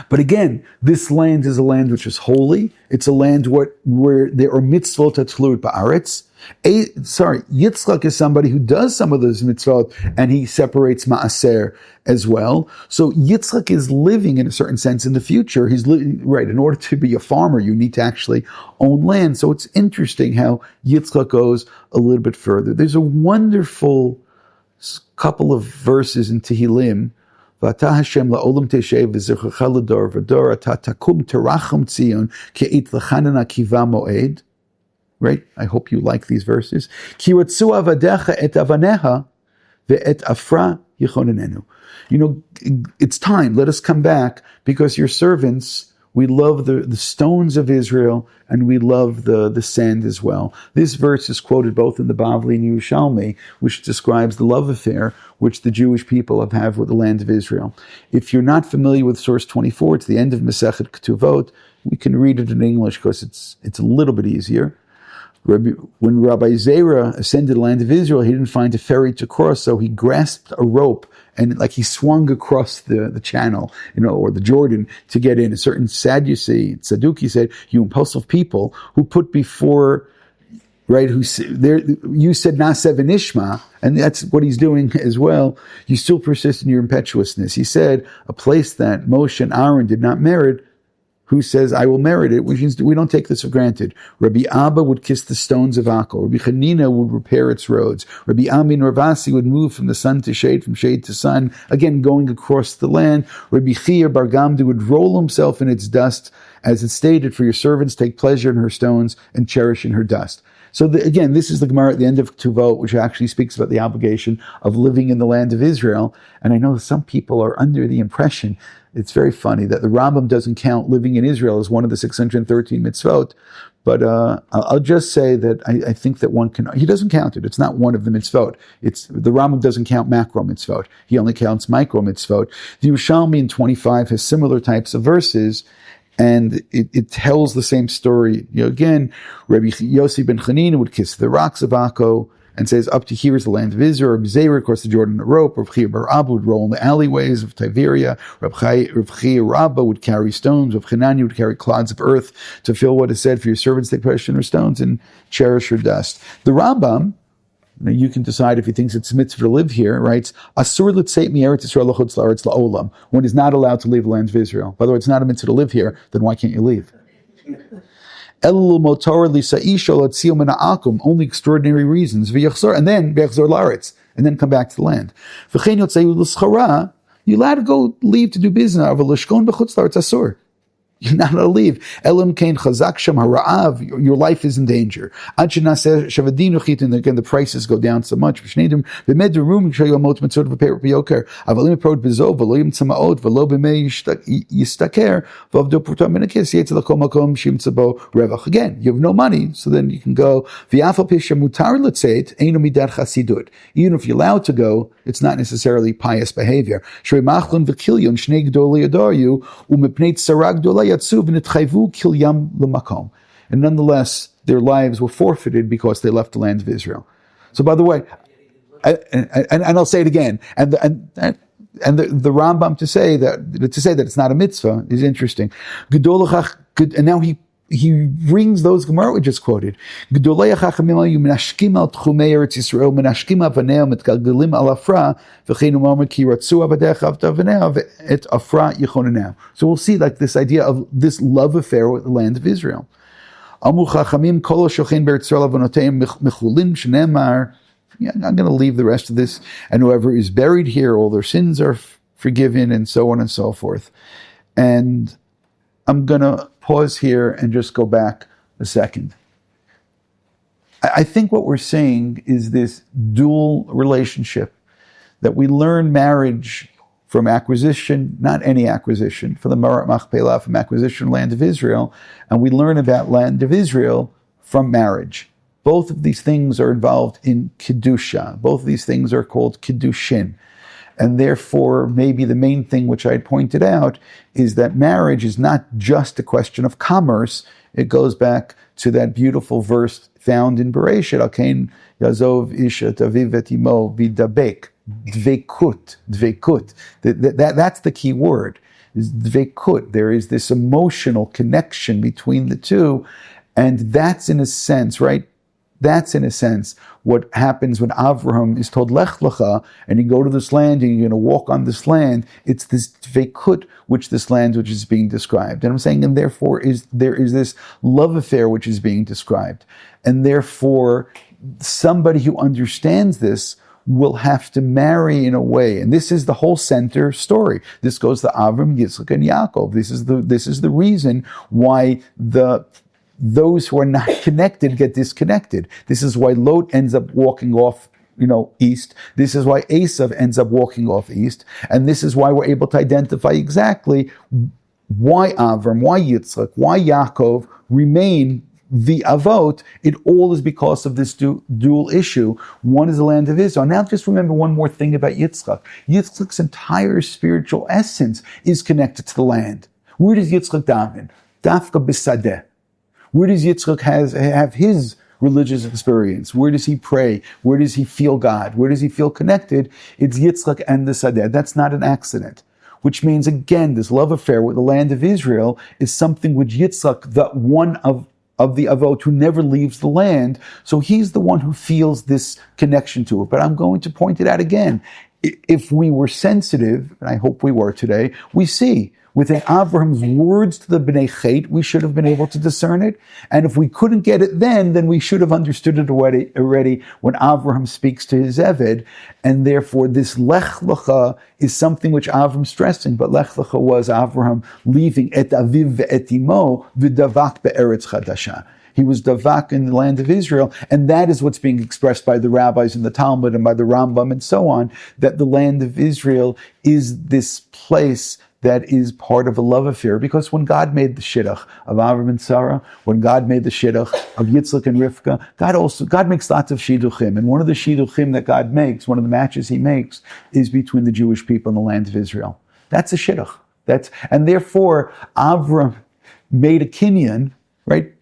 But again, this land is a land which is holy. It's a land where there are mitzvot atluot ba'aretz. Yitzchak is somebody who does some of those mitzvot, and he separates maaser as well. So Yitzchak is living in a certain sense in the future. He's right. In order to be a farmer, you need to actually own land. So it's interesting how Yitzchak goes a little bit further. There's a wonderful couple of verses in Tehillim. V'ata Hashem la'olam teshev v'zirchacha l'dor v'dor ata takum teracham tzion ke'it l'chanan akiva moed. Right? I hope you like these verses. Ki ratzu avadecha et avaneha ve'et afra yichonenenu. You know, it's time. Let us come back, because your servants, we love the stones of Israel, and we love the sand as well. This verse is quoted both in the Bavli and Yerushalmi, which describes the love affair which the Jewish people have with the land of Israel. If you're not familiar with source 24, it's the end of Masechet Ketuvot. We can read it in English because it's a little bit easier. When Rabbi Zera ascended the land of Israel, he didn't find a ferry to cross, so he grasped a rope and he swung across the channel, or the Jordan to get in. A certain Sadducee said, "You impulsive people who put before right? There, you said Nasev and Ishma, and that's what he's doing as well. You still persist in your impetuousness. He said a place that Moshe and Aaron did not merit. Who says, I will merit it? We don't take this for granted. Rabbi Abba would kiss the stones of Akko. Rabbi Chanina would repair its roads. Rabbi Ami and Ravasi would move from the sun to shade, from shade to sun, again going across the land. Rabbi Chia Bar Gamdi would roll himself in its dust, as it stated, for your servants take pleasure in her stones and cherish in her dust. So again, this is the Gemara at the end of Tuvot, which actually speaks about the obligation of living in the land of Israel. And I know some people are under the impression, it's very funny, that the Rambam doesn't count living in Israel as one of the 613 mitzvot. But I'll just say that I think that he doesn't count it. It's not one of the mitzvot. The Rambam doesn't count macro mitzvot. He only counts micro mitzvot. The Yerushalmi in 25 has similar types of verses, and it tells the same story. Again, Rabbi Yossi ben Chanina would kiss the rocks of Akko and says, up to here is the land of Israel. Rabbi Zera across the Jordan on a rope. Rabbi Chia Bar Abba would roll in the alleyways of Tiberia. Rabbi Chia Rabba would carry stones. Rabbi Hanani would carry clods of earth to fill what is said, for your servants take pleasure in her stones and cherish her dust. The Rambam, you can decide if he thinks it's mitzvah to live here, writes, Asur l'tzeit mi'eretz Yisrael l'chutz la'aretz la'olam. One is not allowed to leave the land of Israel. By the way, it's not a mitzvah to live here, then why can't you leave? Only extraordinary reasons. And then come back to the land. You're allowed to go leave to do business. You're not allowed to leave. Your life is in danger. And again, the prices go down so much. Again, you have no money, so then you can go. Even if you're allowed to go, it's not necessarily pious behavior. And nonetheless, their lives were forfeited because they left the land of Israel. So, by the way, and I'll say it again, and the Rambam to say that it's not a mitzvah is interesting. And now he brings those Gemara we just quoted. Gedolei hachachamim menashkim al tchumei Eretz Yisrael menashkim avaneim mitgalgalim al afra v'chein u'marmid ki ratzu avadecha avdavanei et afra yichonenau. So we'll see like this idea of this love affair with the land of Israel. Amu chachamim kol shochein be'Eretz Yisrael avonoteim mechulin shenemar. I'm going to leave the rest of this. And whoever is buried here, all their sins are forgiven, and so on and so forth. And I'm going to pause here and just go back a second. I think what we're saying is this dual relationship, that we learn marriage from acquisition, not any acquisition, from the Marat Machpelah, from acquisition land of Israel, and we learn about land of Israel from marriage. Both of these things are involved in Kedusha. Both of these things are called Kedushin. And therefore, maybe the main thing which I had pointed out is that marriage is not just a question of commerce. It goes back to that beautiful verse found in Bereshit, Al Kain Yazov Isha Taviv et Imo Vidabek. Dvekut. That's the key word, is dvekut. There is this emotional connection between the two, and that's in a sense, right? That's in a sense what happens when Avraham is told Lech Lecha, and you go to this land and you're going to walk on this land. It's this dvekut which is being described. And I'm saying, and therefore there is this love affair which is being described. And therefore somebody who understands this will have to marry in a way. And this is the whole center story. This goes to Avram, Yitzchak, and Yaakov. This is the reason why those who are not connected get disconnected. This is why Lot ends up walking off, east. This is why Esav ends up walking off east. And this is why we're able to identify exactly why Avram, why Yitzchak, why Yaakov remain the Avot. It all is because of this dual issue. One is the land of Israel. Now just remember one more thing about Yitzchak. Yitzchak's entire spiritual essence is connected to the land. Where does Yitzchak daven? Dafka b'sadeh. Where does Yitzchak have his religious experience? Where does he pray? Where does he feel God? Where does he feel connected? It's Yitzchak and the Sadeh. That's not an accident. Which means, again, this love affair with the land of Israel is something which Yitzchak, the one of of the Avot who never leaves the land. So he's the one who feels this connection to it. But I'm going to point it out again. If we were sensitive, and I hope we were today, we see within Avraham's words to the Bnei Chet, we should have been able to discern it. And if we couldn't get it then we should have understood it already when Avraham speaks to his Eved. And therefore, this Lech Lecha is something which Avram's stressing. But Lech Lecha was Avraham leaving et aviv ve'et imo v'davak be'eretz chadasha. He was davak in the land of Israel, and that is what's being expressed by the rabbis in the Talmud and by the Rambam and so on, that the land of Israel is this place that is part of a love affair. Because when God made the shidduch of Avram and Sarah, when God made the shidduch of Yitzchak and Rivka, God makes lots of shidduchim. And one of the shidduchim that God makes, one of the matches he makes, is between the Jewish people and the land of Israel. That's a shidduch. And therefore, Avram made a kinyan, right?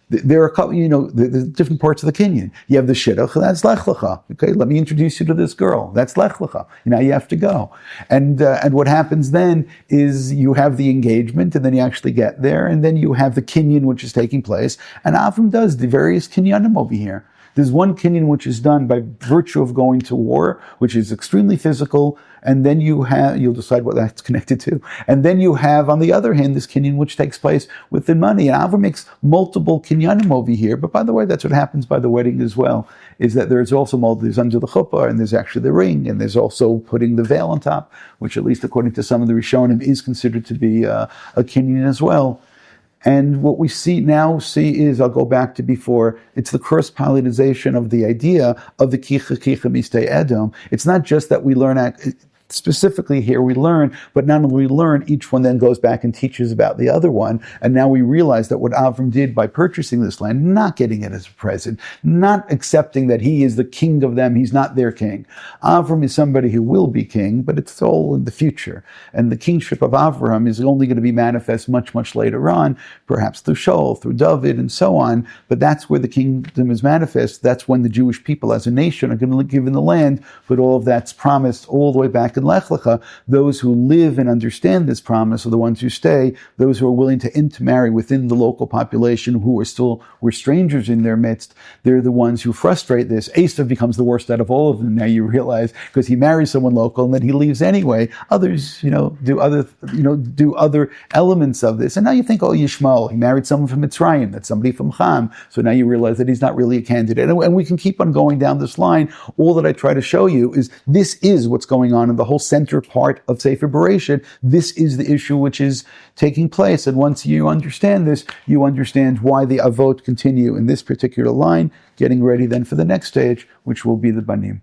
There are a couple, there's different parts of the kinyan. You have the shidduch, that's lech lecha. Okay, let me introduce you to this girl. That's lech lecha. Now you have to go. And what happens then is you have the engagement, and then you actually get there, and then you have the kinyan which is taking place. And Avram does the various kinyanim over here. There's one kinyan which is done by virtue of going to war, which is extremely physical, and then you'll decide what that's connected to. And then you have, on the other hand, this kinyan which takes place within money. And Avram makes multiple kinyanim over here, but by the way, that's what happens by the wedding as well, is that there's also there's under the chuppah, and there's actually the ring, and there's also putting the veil on top, which at least according to some of the Rishonim is considered to be a kinyan as well. And what we see is, I'll go back to before, it's the cross-pollination of the idea of the kicha mistei Edom. It's not just that we learn, specifically here we learn, but not only we learn, each one then goes back and teaches about the other one. And now we realize that what Avram did by purchasing this land, not getting it as a present, not accepting that he is the king of them, he's not their king. Avram is somebody who will be king, but it's all in the future. And the kingship of Avram is only going to be manifest much, much later on, perhaps through Shaul, through David, and so on. But that's where the kingdom is manifest. That's when the Jewish people as a nation are going to give in the land, but all of that's promised all the way back in Lech Lecha. Those who live and understand this promise are the ones who stay. Those who are willing to intermarry within the local population, who were strangers in their midst, they're the ones who frustrate this. Esav becomes the worst out of all of them. Now you realize, because he marries someone local and then he leaves anyway. Others, do other elements of this. And now you think, Yishmael, he married someone from Mitzrayim. That's somebody from Ham. So now you realize that he's not really a candidate. And we can keep on going down this line. All that I try to show you is this is what's going on in the whole center part of Sefer Bereshit. This is the issue which is taking place. And once you understand this, you understand why the Avot continue in this particular line, getting ready then for the next stage, which will be the Banim.